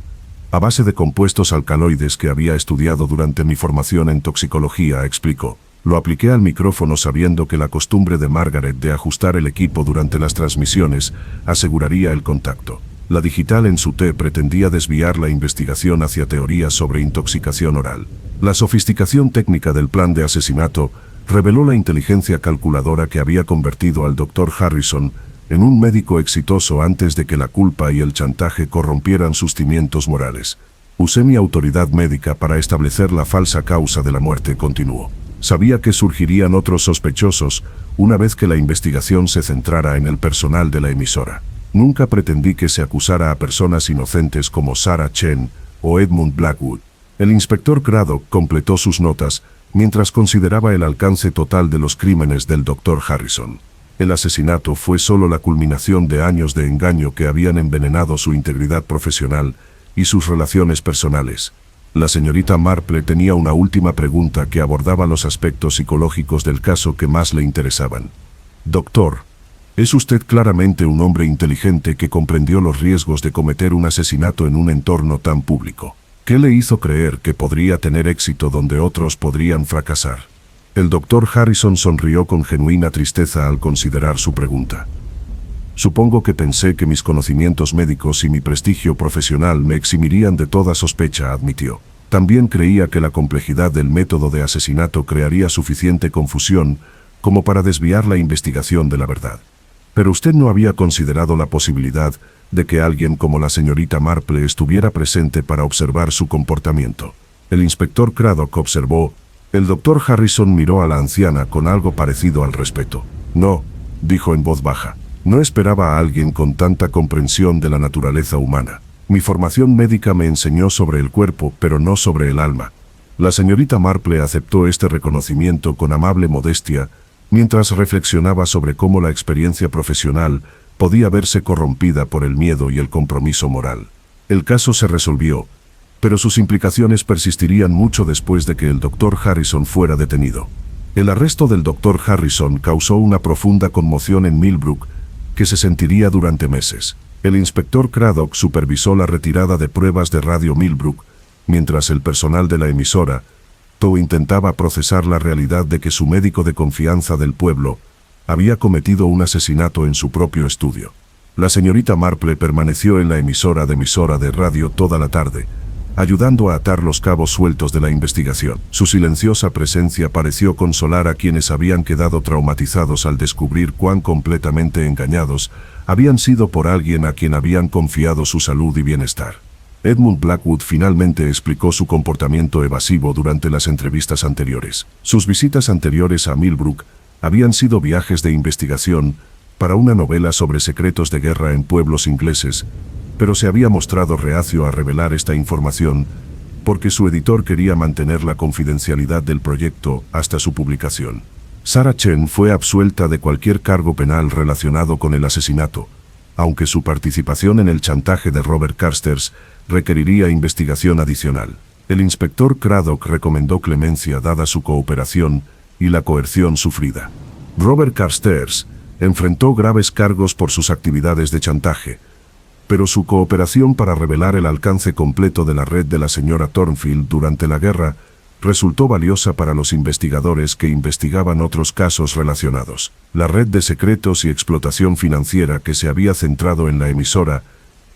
a base de compuestos alcaloides que había estudiado durante mi formación en toxicología, explicó. Lo apliqué al micrófono sabiendo que la costumbre de Margaret de ajustar el equipo durante las transmisiones aseguraría el contacto. La digital en su té pretendía desviar la investigación hacia teorías sobre intoxicación oral. La sofisticación técnica del plan de asesinato reveló la inteligencia calculadora que había convertido al Dr. Harrison en un médico exitoso antes de que la culpa y el chantaje corrompieran sus cimientos morales. Usé mi autoridad médica para establecer la falsa causa de la muerte, continuó. Sabía que surgirían otros sospechosos una vez que la investigación se centrara en el personal de la emisora. Nunca pretendí que se acusara a personas inocentes como Sarah Chen o Edmund Blackwood. El inspector Craddock completó sus notas mientras consideraba el alcance total de los crímenes del Dr. Harrison. El asesinato fue solo la culminación de años de engaño que habían envenenado su integridad profesional y sus relaciones personales. La señorita Marple tenía una última pregunta que abordaba los aspectos psicológicos del caso que más le interesaban. Doctor, es usted claramente un hombre inteligente que comprendió los riesgos de cometer un asesinato en un entorno tan público. ¿Qué le hizo creer que podría tener éxito donde otros podrían fracasar? El Dr. Harrison sonrió con genuina tristeza al considerar su pregunta. Supongo que pensé que mis conocimientos médicos y mi prestigio profesional me eximirían de toda sospecha, admitió. También creía que la complejidad del método de asesinato crearía suficiente confusión como para desviar la investigación de la verdad. Pero usted no había considerado la posibilidad de que alguien como la señorita Marple estuviera presente para observar su comportamiento. El inspector Craddock observó. El Dr. Harrison miró a la anciana con algo parecido al respeto. No, dijo en voz baja. No esperaba a alguien con tanta comprensión de la naturaleza humana. Mi formación médica me enseñó sobre el cuerpo, pero no sobre el alma. La señorita Marple aceptó este reconocimiento con amable modestia, mientras reflexionaba sobre cómo la experiencia profesional podía verse corrompida por el miedo y el compromiso moral. El caso se resolvió, pero sus implicaciones persistirían mucho después de que el Dr. Harrison fuera detenido. El arresto del Dr. Harrison causó una profunda conmoción en Millbrook, que se sentiría durante meses. El inspector Craddock supervisó la retirada de pruebas de Radio Millbrook, mientras el personal de la emisora intentaba procesar la realidad de que su médico de confianza del pueblo había cometido un asesinato en su propio estudio. La señorita Marple permaneció en la emisora de radio toda la tarde, ayudando a atar los cabos sueltos de la investigación. Su silenciosa presencia pareció consolar a quienes habían quedado traumatizados al descubrir cuán completamente engañados habían sido por alguien a quien habían confiado su salud y bienestar. Edmund Blackwood finalmente explicó su comportamiento evasivo durante las entrevistas anteriores. Sus visitas anteriores a Millbrook habían sido viajes de investigación para una novela sobre secretos de guerra en pueblos ingleses, pero se había mostrado reacio a revelar esta información porque su editor quería mantener la confidencialidad del proyecto hasta su publicación. Sarah Chen fue absuelta de cualquier cargo penal relacionado con el asesinato, aunque su participación en el chantaje de Robert Carstairs requeriría investigación adicional. El inspector Craddock recomendó clemencia dada su cooperación y la coerción sufrida. Robert Carstairs enfrentó graves cargos por sus actividades de chantaje, pero su cooperación para revelar el alcance completo de la red de la señora Thornfield durante la guerra resultó valiosa para los investigadores que investigaban otros casos relacionados. La red de secretos y explotación financiera que se había centrado en la emisora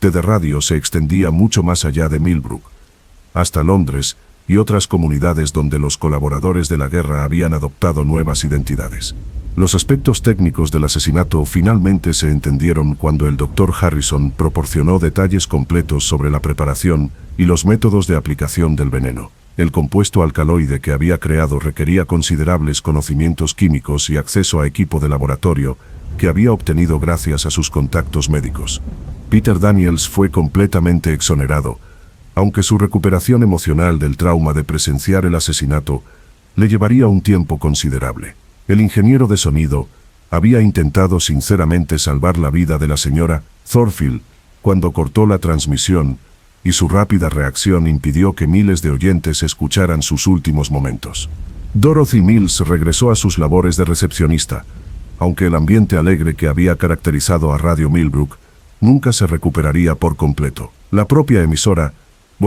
de radio se extendía mucho más allá de Millbrook, hasta Londres y otras comunidades donde los colaboradores de la guerra habían adoptado nuevas identidades. Los aspectos técnicos del asesinato finalmente se entendieron cuando el Dr. Harrison proporcionó detalles completos sobre la preparación y los métodos de aplicación del veneno. El compuesto alcaloide que había creado requería considerables conocimientos químicos y acceso a equipo de laboratorio que había obtenido gracias a sus contactos médicos. Peter Daniels fue completamente exonerado, aunque su recuperación emocional del trauma de presenciar el asesinato le llevaría un tiempo considerable. El ingeniero de sonido había intentado sinceramente salvar la vida de la señora Thornfield cuando cortó la transmisión, y su rápida reacción impidió que miles de oyentes escucharan sus últimos momentos. Dorothy Mills regresó a sus labores de recepcionista, aunque el ambiente alegre que había caracterizado a Radio Millbrook nunca se recuperaría por completo. La propia emisora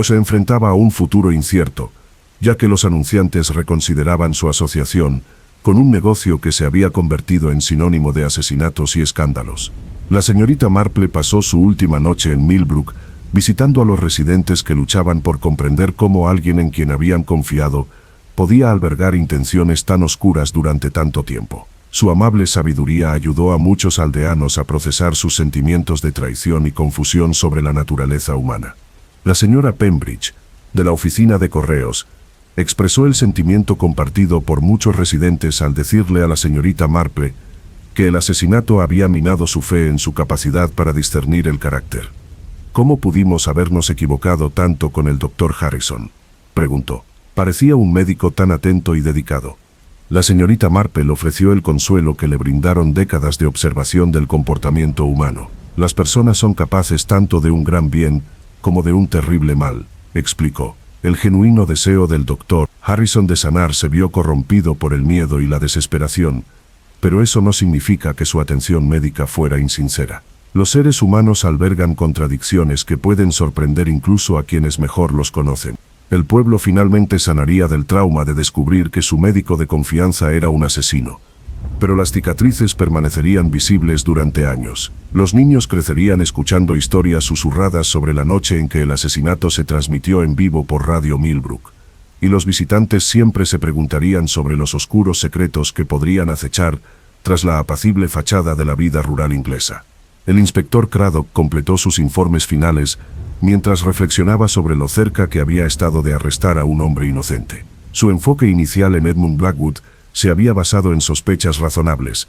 se enfrentaba a un futuro incierto, ya que los anunciantes reconsideraban su asociación con un negocio que se había convertido en sinónimo de asesinatos y escándalos. La señorita Marple pasó su última noche en Millbrook visitando a los residentes que luchaban por comprender cómo alguien en quien habían confiado podía albergar intenciones tan oscuras durante tanto tiempo. Su amable sabiduría ayudó a muchos aldeanos a procesar sus sentimientos de traición y confusión sobre la naturaleza humana. La señora Pembridge, de la oficina de correos, expresó el sentimiento compartido por muchos residentes al decirle a la señorita Marple que el asesinato había minado su fe en su capacidad para discernir el carácter. ¿Cómo pudimos habernos equivocado tanto con el Dr. Harrison?, preguntó. Parecía un médico tan atento y dedicado. La señorita Marple ofreció el consuelo que le brindaron décadas de observación del comportamiento humano. Las personas son capaces tanto de un gran bien como de un terrible mal, explicó. El genuino deseo del Dr. Harrison de sanar se vio corrompido por el miedo y la desesperación, pero eso no significa que su atención médica fuera insincera. Los seres humanos albergan contradicciones que pueden sorprender incluso a quienes mejor los conocen. El pueblo finalmente sanaría del trauma de descubrir que su médico de confianza era un asesino. Pero las cicatrices permanecerían visibles durante años. Los niños crecerían escuchando historias susurradas sobre la noche en que el asesinato se transmitió en vivo por Radio Millbrook. Y los visitantes siempre se preguntarían sobre los oscuros secretos que podrían acechar tras la apacible fachada de la vida rural inglesa. El inspector Craddock completó sus informes finales mientras reflexionaba sobre lo cerca que había estado de arrestar a un hombre inocente. Su enfoque inicial en Edmund Blackwood se había basado en sospechas razonables,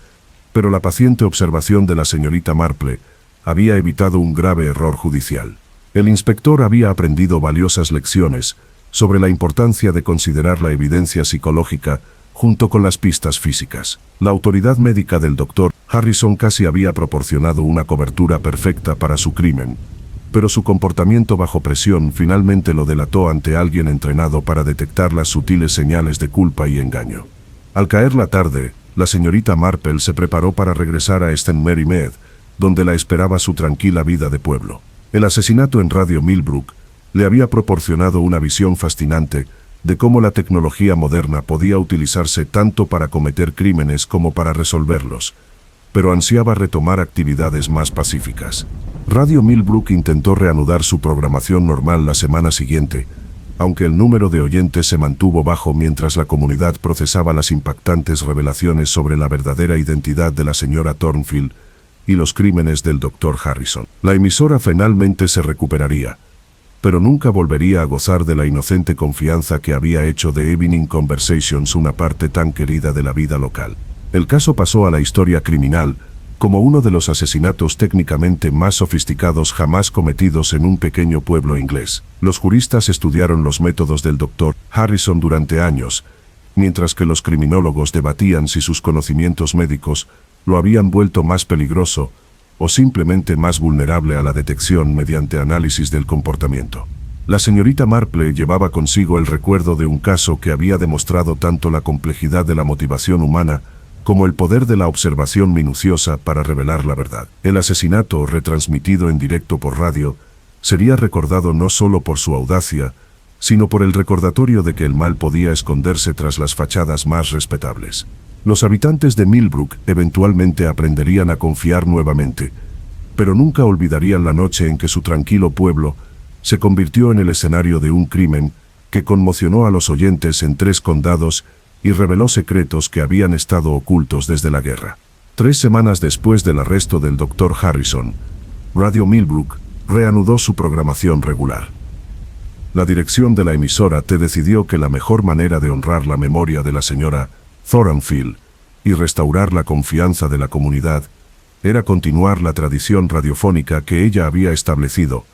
pero la paciente observación de la señorita Marple había evitado un grave error judicial. El inspector había aprendido valiosas lecciones sobre la importancia de considerar la evidencia psicológica junto con las pistas físicas. La autoridad médica del Dr. Harrison casi había proporcionado una cobertura perfecta para su crimen, pero su comportamiento bajo presión finalmente lo delató ante alguien entrenado para detectar las sutiles señales de culpa y engaño. Al caer la tarde, la señorita Marple se preparó para regresar a St. Mary Mead, donde la esperaba su tranquila vida de pueblo. El asesinato en Radio Millbrook le había proporcionado una visión fascinante de cómo la tecnología moderna podía utilizarse tanto para cometer crímenes como para resolverlos, pero ansiaba retomar actividades más pacíficas. Radio Millbrook intentó reanudar su programación normal la semana siguiente, aunque el número de oyentes se mantuvo bajo mientras la comunidad procesaba las impactantes revelaciones sobre la verdadera identidad de la señora Thornfield y los crímenes del Dr. Harrison. La emisora finalmente se recuperaría, pero nunca volvería a gozar de la inocente confianza que había hecho de Evening Conversations una parte tan querida de la vida local. El caso pasó a la historia criminal como uno de los asesinatos técnicamente más sofisticados jamás cometidos en un pequeño pueblo inglés. Los juristas estudiaron los métodos del Dr. Harrison durante años, mientras que los criminólogos debatían si sus conocimientos médicos lo habían vuelto más peligroso o simplemente más vulnerable a la detección mediante análisis del comportamiento. La señorita Marple llevaba consigo el recuerdo de un caso que había demostrado tanto la complejidad de la motivación humana como el poder de la observación minuciosa para revelar la verdad. El asesinato, retransmitido en directo por radio, sería recordado no solo por su audacia, sino por el recordatorio de que el mal podía esconderse tras las fachadas más respetables. Los habitantes de Millbrook eventualmente aprenderían a confiar nuevamente, pero nunca olvidarían la noche en que su tranquilo pueblo se convirtió en el escenario de un crimen que conmocionó a los oyentes en 3 condados y reveló secretos que habían estado ocultos desde la guerra. 3 semanas después del arresto del Dr. Harrison, Radio Millbrook reanudó su programación regular. La dirección de la emisora decidió que la mejor manera de honrar la memoria de la señora Thornfield y restaurar la confianza de la comunidad era continuar la tradición radiofónica que ella había establecido,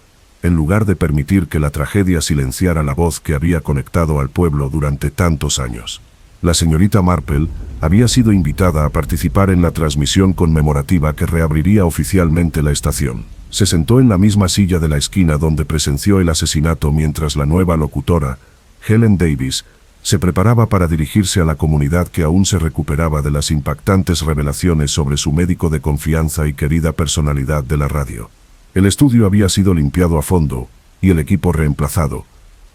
en lugar de permitir que la tragedia silenciara la voz que había conectado al pueblo durante tantos años. La señorita Marple había sido invitada a participar en la transmisión conmemorativa que reabriría oficialmente la estación. Se sentó en la misma silla de la esquina donde presenció el asesinato mientras la nueva locutora, Helen Davis, se preparaba para dirigirse a la comunidad que aún se recuperaba de las impactantes revelaciones sobre su médico de confianza y querida personalidad de la radio. El estudio había sido limpiado a fondo y el equipo reemplazado,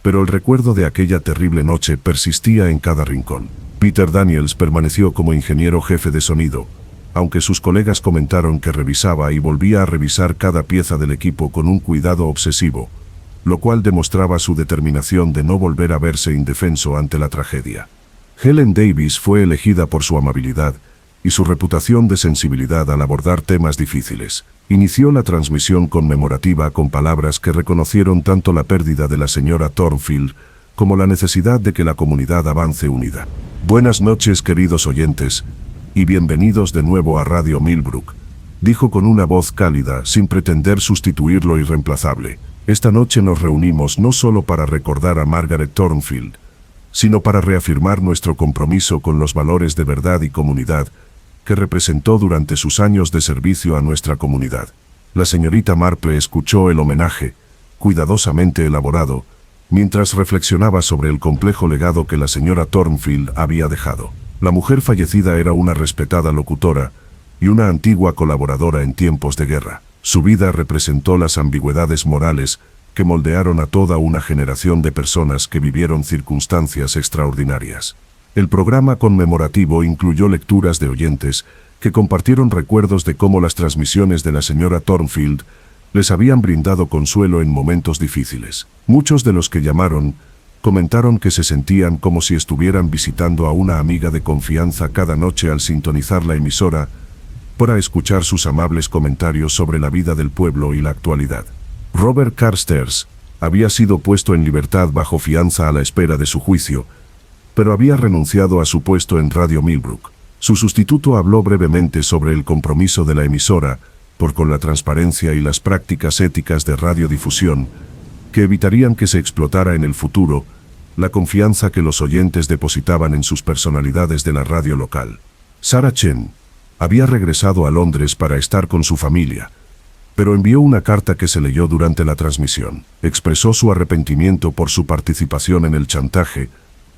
pero el recuerdo de aquella terrible noche persistía en cada rincón. Peter Daniels permaneció como ingeniero jefe de sonido, aunque sus colegas comentaron que revisaba y volvía a revisar cada pieza del equipo con un cuidado obsesivo, lo cual demostraba su determinación de no volver a verse indefenso ante la tragedia. Helen Davis fue elegida por su amabilidad y su reputación de sensibilidad al abordar temas difíciles. Inició la transmisión conmemorativa con palabras que reconocieron tanto la pérdida de la señora Thornfield como la necesidad de que la comunidad avance unida. Buenas noches, queridos oyentes, y bienvenidos de nuevo a Radio Millbrook, dijo con una voz cálida sin pretender sustituir lo irreemplazable. Esta noche nos reunimos no solo para recordar a Margaret Thornfield, sino para reafirmar nuestro compromiso con los valores de verdad y comunidad que representó durante sus años de servicio a nuestra comunidad. La señorita Marple escuchó el homenaje, cuidadosamente elaborado, mientras reflexionaba sobre el complejo legado que la señora Thornfield había dejado. La mujer fallecida era una respetada locutora y una antigua colaboradora en tiempos de guerra. Su vida representó las ambigüedades morales que moldearon a toda una generación de personas que vivieron circunstancias extraordinarias. El programa conmemorativo incluyó lecturas de oyentes que compartieron recuerdos de cómo las transmisiones de la señora Thornfield les habían brindado consuelo en momentos difíciles. Muchos de los que llamaron comentaron que se sentían como si estuvieran visitando a una amiga de confianza cada noche al sintonizar la emisora para escuchar sus amables comentarios sobre la vida del pueblo y la actualidad. Robert Carstairs había sido puesto en libertad bajo fianza a la espera de su juicio, pero había renunciado a su puesto en Radio Millbrook. Su sustituto habló brevemente sobre el compromiso de la emisora con la transparencia y las prácticas éticas de radiodifusión, que evitarían que se explotara en el futuro la confianza que los oyentes depositaban en sus personalidades de la radio local. Sarah Chen había regresado a Londres para estar con su familia, pero envió una carta que se leyó durante la transmisión. Expresó su arrepentimiento por su participación en el chantaje,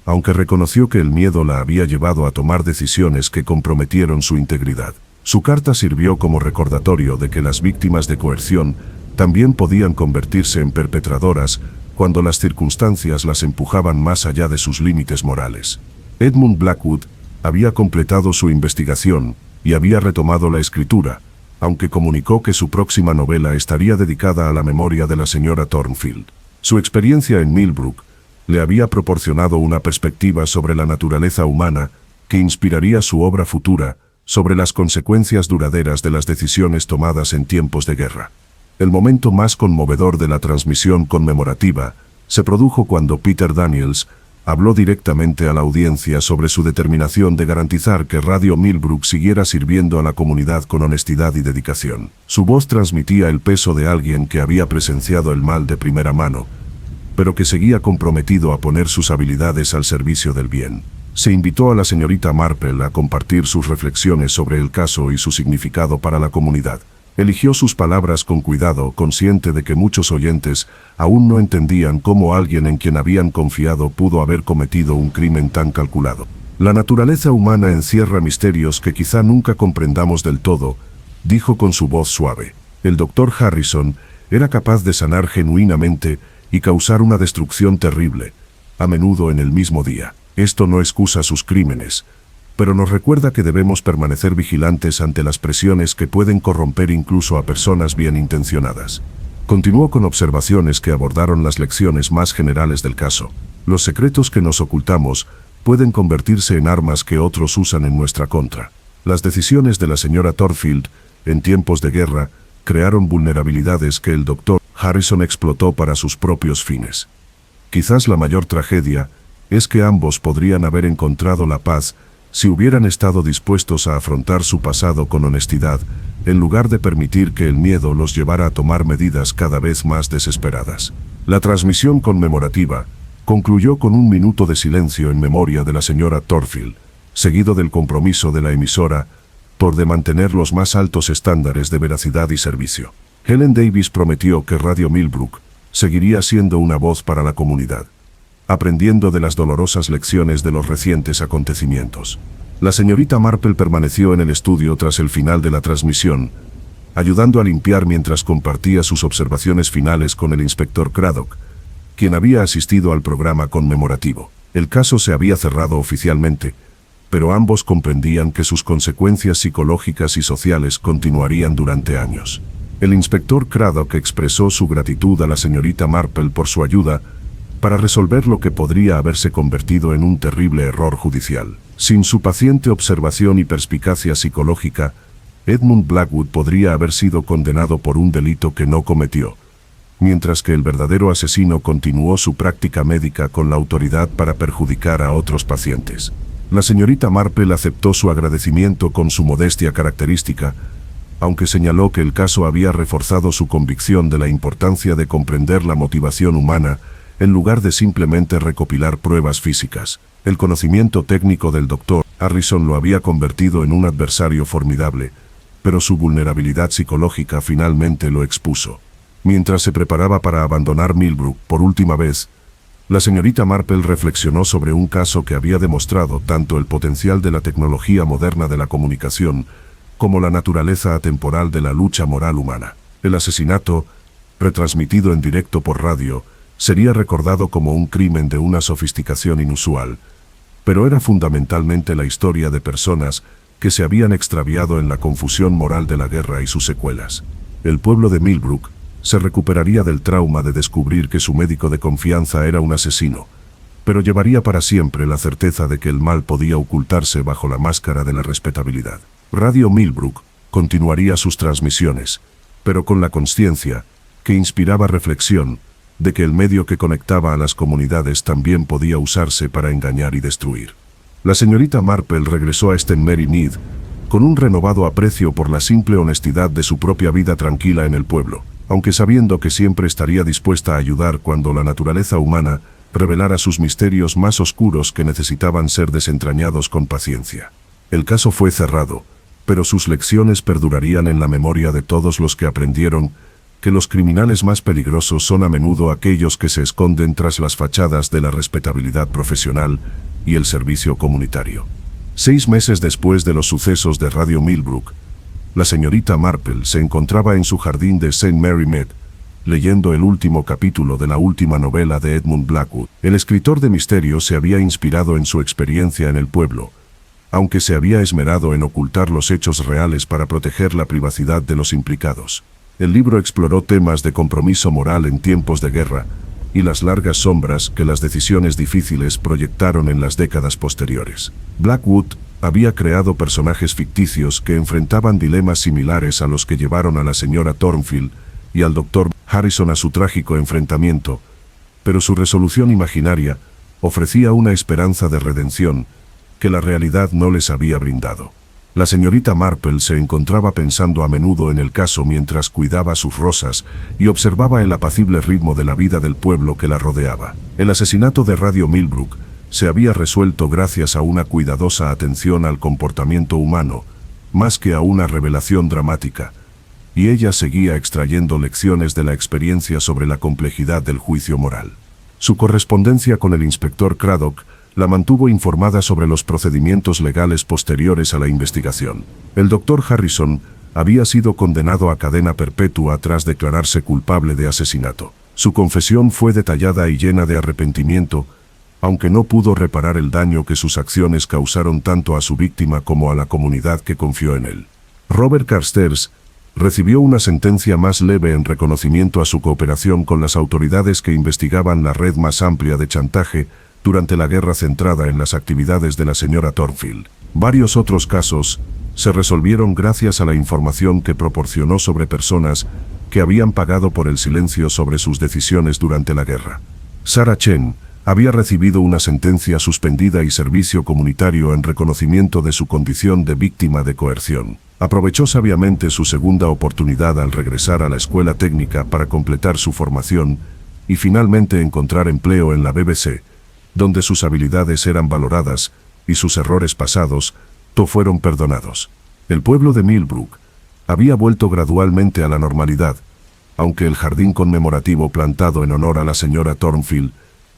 aunque reconoció que el miedo la había llevado a tomar decisiones que comprometieron su integridad. Su carta sirvió como recordatorio de que las víctimas de coerción también podían convertirse en perpetradoras cuando las circunstancias las empujaban más allá de sus límites morales. Edmund Blackwood había completado su investigación y había retomado la escritura, aunque comunicó que su próxima novela estaría dedicada a la memoria de la señora Thornfield. Su experiencia en Millbrook le había proporcionado una perspectiva sobre la naturaleza humana que inspiraría su obra futura sobre las consecuencias duraderas de las decisiones tomadas en tiempos de guerra. El momento más conmovedor de la transmisión conmemorativa se produjo cuando Peter Daniels habló directamente a la audiencia sobre su determinación de garantizar que Radio Millbrook siguiera sirviendo a la comunidad con honestidad y dedicación. Su voz transmitía el peso de alguien que había presenciado el mal de primera mano, pero que seguía comprometido a poner sus habilidades al servicio del bien. Se invitó a la señorita Marple a compartir sus reflexiones sobre el caso y su significado para la comunidad. Eligió sus palabras con cuidado, consciente de que muchos oyentes aún no entendían cómo alguien en quien habían confiado pudo haber cometido un crimen tan calculado. La naturaleza humana encierra misterios que quizá nunca comprendamos del todo, dijo con su voz suave. El doctor Harrison era capaz de sanar genuinamente y causar una destrucción terrible, a menudo en el mismo día. Esto no excusa sus crímenes, pero nos recuerda que debemos permanecer vigilantes ante las presiones que pueden corromper incluso a personas bien intencionadas. Continuó con observaciones que abordaron las lecciones más generales del caso. Los secretos que nos ocultamos pueden convertirse en armas que otros usan en nuestra contra. Las decisiones de la señora Thornfield, en tiempos de guerra, crearon vulnerabilidades que el doctor Harrison explotó para sus propios fines. Quizás la mayor tragedia es que ambos podrían haber encontrado la paz si hubieran estado dispuestos a afrontar su pasado con honestidad, en lugar de permitir que el miedo los llevara a tomar medidas cada vez más desesperadas. La transmisión conmemorativa concluyó con un minuto de silencio en memoria de la señora Thornfield, seguido del compromiso de la emisora por de mantener los más altos estándares de veracidad y servicio. Helen Davis prometió que Radio Millbrook seguiría siendo una voz para la comunidad, aprendiendo de las dolorosas lecciones de los recientes acontecimientos. La señorita Marple permaneció en el estudio tras el final de la transmisión, ayudando a limpiar mientras compartía sus observaciones finales con el inspector Craddock, quien había asistido al programa conmemorativo. El caso se había cerrado oficialmente, pero ambos comprendían que sus consecuencias psicológicas y sociales continuarían durante años. El inspector Craddock expresó su gratitud a la señorita Marple por su ayuda para resolver lo que podría haberse convertido en un terrible error judicial. Sin su paciente observación y perspicacia psicológica, Edmund Blackwood podría haber sido condenado por un delito que no cometió, mientras que el verdadero asesino continuó su práctica médica con la autoridad para perjudicar a otros pacientes. La señorita Marple aceptó su agradecimiento con su modestia característica, aunque señaló que el caso había reforzado su convicción de la importancia de comprender la motivación humana en lugar de simplemente recopilar pruebas físicas. El conocimiento técnico del doctor Harrison lo había convertido en un adversario formidable, pero su vulnerabilidad psicológica finalmente lo expuso. Mientras se preparaba para abandonar Millbrook por última vez, la señorita Marple reflexionó sobre un caso que había demostrado tanto el potencial de la tecnología moderna de la comunicación como la naturaleza atemporal de la lucha moral humana. El asesinato, retransmitido en directo por radio, sería recordado como un crimen de una sofisticación inusual, pero era fundamentalmente la historia de personas que se habían extraviado en la confusión moral de la guerra y sus secuelas. El pueblo de Millbrook se recuperaría del trauma de descubrir que su médico de confianza era un asesino, pero llevaría para siempre la certeza de que el mal podía ocultarse bajo la máscara de la respetabilidad. Radio Millbrook continuaría sus transmisiones, pero con la consciencia que inspiraba reflexión de que el medio que conectaba a las comunidades también podía usarse para engañar y destruir. La señorita Marple regresó a Stenmary Mead con un renovado aprecio por la simple honestidad de su propia vida tranquila en el pueblo, aunque sabiendo que siempre estaría dispuesta a ayudar cuando la naturaleza humana revelara sus misterios más oscuros que necesitaban ser desentrañados con paciencia. El caso fue cerrado, pero sus lecciones perdurarían en la memoria de todos los que aprendieron que los criminales más peligrosos son a menudo aquellos que se esconden tras las fachadas de la respetabilidad profesional y el servicio comunitario. 6 meses después de los sucesos de Radio Millbrook, La señorita Marple se encontraba en su jardín de St. Mary Mead, leyendo el último capítulo de la última novela de Edmund Blackwood. El escritor de misterio se había inspirado en su experiencia en el pueblo, aunque se había esmerado en ocultar los hechos reales para proteger la privacidad de los implicados. El libro exploró temas de compromiso moral en tiempos de guerra y las largas sombras que las decisiones difíciles proyectaron en las décadas posteriores. Blackwood había creado personajes ficticios que enfrentaban dilemas similares a los que llevaron a la señora Thornfield y al Dr. Harrison a su trágico enfrentamiento, pero su resolución imaginaria ofrecía una esperanza de redención que la realidad no les había brindado. La señorita Marple se encontraba pensando a menudo en el caso mientras cuidaba sus rosas y observaba el apacible ritmo de la vida del pueblo que la rodeaba. El asesinato de Radio Millbrook se había resuelto gracias a una cuidadosa atención al comportamiento humano, más que a una revelación dramática, y ella seguía extrayendo lecciones de la experiencia sobre la complejidad del juicio moral. Su correspondencia con el inspector Craddock la mantuvo informada sobre los procedimientos legales posteriores a la investigación. El Dr. Harrison había sido condenado a cadena perpetua tras declararse culpable de asesinato. Su confesión fue detallada y llena de arrepentimiento, aunque no pudo reparar el daño que sus acciones causaron tanto a su víctima como a la comunidad que confió en él. Robert Carstairs recibió una sentencia más leve en reconocimiento a su cooperación con las autoridades que investigaban la red más amplia de chantaje durante la guerra centrada en las actividades de la señora Thornfield. Varios otros casos se resolvieron gracias a la información que proporcionó sobre personas que habían pagado por el silencio sobre sus decisiones durante la guerra. Sarah Chen había recibido una sentencia suspendida y servicio comunitario en reconocimiento de su condición de víctima de coerción. Aprovechó sabiamente su segunda oportunidad al regresar a la escuela técnica para completar su formación y finalmente encontrar empleo en la BBC, donde sus habilidades eran valoradas y sus errores pasados fueron perdonados. El pueblo de Millbrook había vuelto gradualmente a la normalidad, aunque el jardín conmemorativo plantado en honor a la señora Thornfield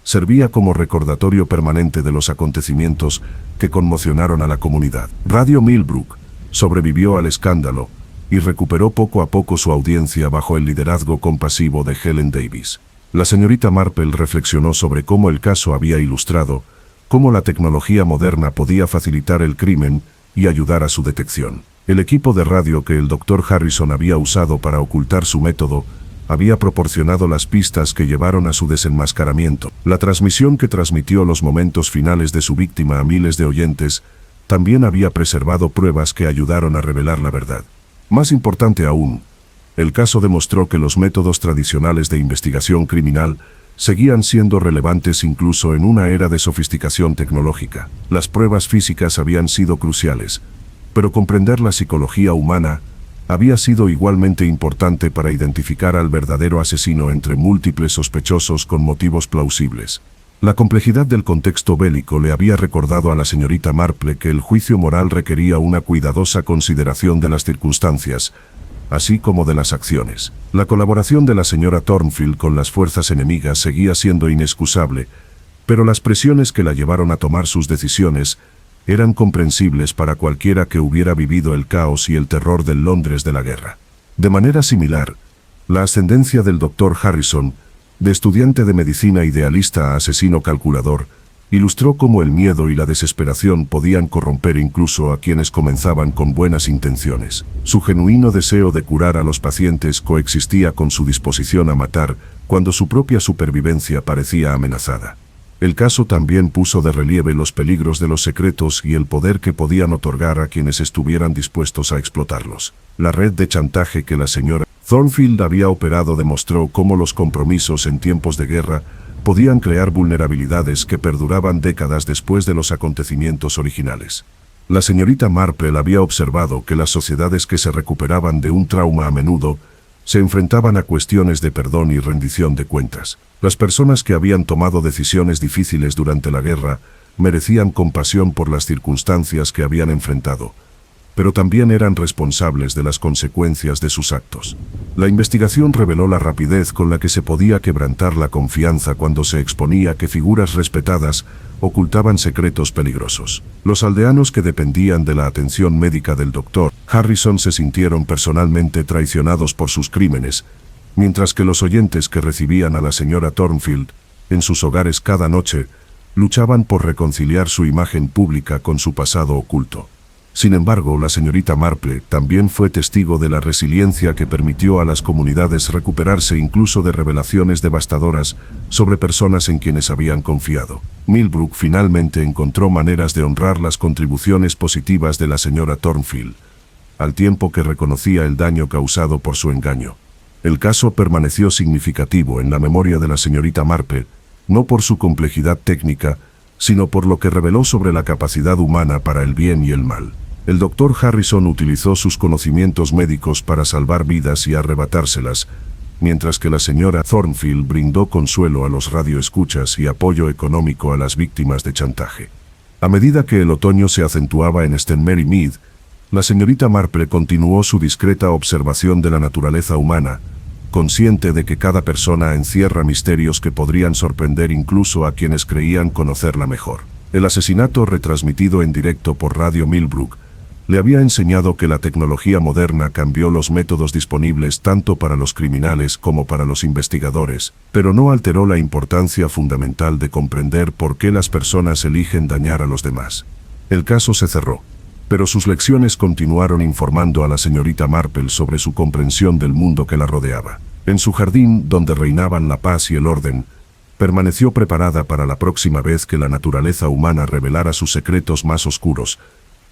servía como recordatorio permanente de los acontecimientos que conmocionaron a la comunidad. Radio Millbrook sobrevivió al escándalo y recuperó poco a poco su audiencia bajo el liderazgo compasivo de Helen Davis. La señorita Marple reflexionó sobre cómo el caso había ilustrado cómo la tecnología moderna podía facilitar el crimen y ayudar a su detección. El equipo de radio que el Dr. Harrison había usado para ocultar su método había proporcionado las pistas que llevaron a su desenmascaramiento. La transmisión que transmitió los momentos finales de su víctima a miles de oyentes también había preservado pruebas que ayudaron a revelar la verdad. Más importante aún, el caso demostró que los métodos tradicionales de investigación criminal seguían siendo relevantes incluso en una era de sofisticación tecnológica. Las pruebas físicas habían sido cruciales, pero comprender la psicología humana había sido igualmente importante para identificar al verdadero asesino entre múltiples sospechosos con motivos plausibles. La complejidad del contexto bélico le había recordado a la señorita Marple que el juicio moral requería una cuidadosa consideración de las circunstancias, así como de las acciones. La colaboración de la señora Thornfield con las fuerzas enemigas seguía siendo inexcusable, pero las presiones que la llevaron a tomar sus decisiones eran comprensibles para cualquiera que hubiera vivido el caos y el terror del Londres de la guerra. De manera similar, la ascendencia del Dr. Harrison, de estudiante de medicina idealista a asesino calculador, ilustró cómo el miedo y la desesperación podían corromper incluso a quienes comenzaban con buenas intenciones. Su genuino deseo de curar a los pacientes coexistía con su disposición a matar cuando su propia supervivencia parecía amenazada. El caso también puso de relieve los peligros de los secretos y el poder que podían otorgar a quienes estuvieran dispuestos a explotarlos. La red de chantaje que la señora Thornfield había operado demostró cómo los compromisos en tiempos de guerra podían crear vulnerabilidades que perduraban décadas después de los acontecimientos originales. La señorita Marple había observado que las sociedades que se recuperaban de un trauma a menudo se enfrentaban a cuestiones de perdón y rendición de cuentas. Las personas que habían tomado decisiones difíciles durante la guerra merecían compasión por las circunstancias que habían enfrentado, pero también eran responsables de las consecuencias de sus actos. La investigación reveló la rapidez con la que se podía quebrantar la confianza cuando se exponía que figuras respetadas ocultaban secretos peligrosos. Los aldeanos que dependían de la atención médica del doctor Harrison se sintieron personalmente traicionados por sus crímenes, mientras que los oyentes que recibían a la señora Thornfield en sus hogares cada noche luchaban por reconciliar su imagen pública con su pasado oculto. Sin embargo, la señorita Marple también fue testigo de la resiliencia que permitió a las comunidades recuperarse incluso de revelaciones devastadoras sobre personas en quienes habían confiado. Millbrook finalmente encontró maneras de honrar las contribuciones positivas de la señora Thornfield, al tiempo que reconocía el daño causado por su engaño. El caso permaneció significativo en la memoria de la señorita Marple, no por su complejidad técnica, sino por lo que reveló sobre la capacidad humana para el bien y el mal. El doctor Harrison utilizó sus conocimientos médicos para salvar vidas y arrebatárselas, mientras que la señora Thornfield brindó consuelo a los radioescuchas y apoyo económico a las víctimas de chantaje. A medida que el otoño se acentuaba en St. Mary Mead, la señorita Marple continuó su discreta observación de la naturaleza humana, consciente de que cada persona encierra misterios que podrían sorprender incluso a quienes creían conocerla mejor. El asesinato retransmitido en directo por Radio Millbrook le había enseñado que la tecnología moderna cambió los métodos disponibles tanto para los criminales como para los investigadores, pero no alteró la importancia fundamental de comprender por qué las personas eligen dañar a los demás. El caso se cerró, pero sus lecciones continuaron informando a la señorita Marple sobre su comprensión del mundo que la rodeaba. En su jardín, donde reinaban la paz y el orden, permaneció preparada para la próxima vez que la naturaleza humana revelara sus secretos más oscuros,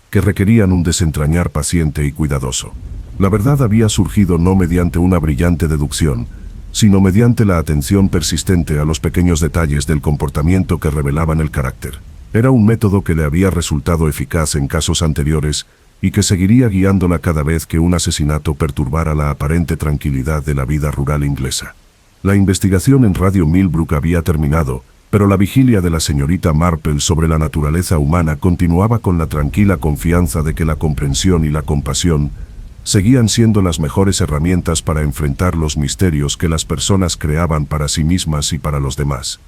que requerían un desentrañar paciente y cuidadoso. La verdad había surgido no mediante una brillante deducción, sino mediante la atención persistente a los pequeños detalles del comportamiento que revelaban el carácter. Era un método que le había resultado eficaz en casos anteriores y que seguiría guiándola cada vez que un asesinato perturbara la aparente tranquilidad de la vida rural inglesa. La investigación en Radio Millbrook había terminado, pero la vigilia de la señorita Marple sobre la naturaleza humana continuaba con la tranquila confianza de que la comprensión y la compasión seguían siendo las mejores herramientas para enfrentar los misterios que las personas creaban para sí mismas y para los demás.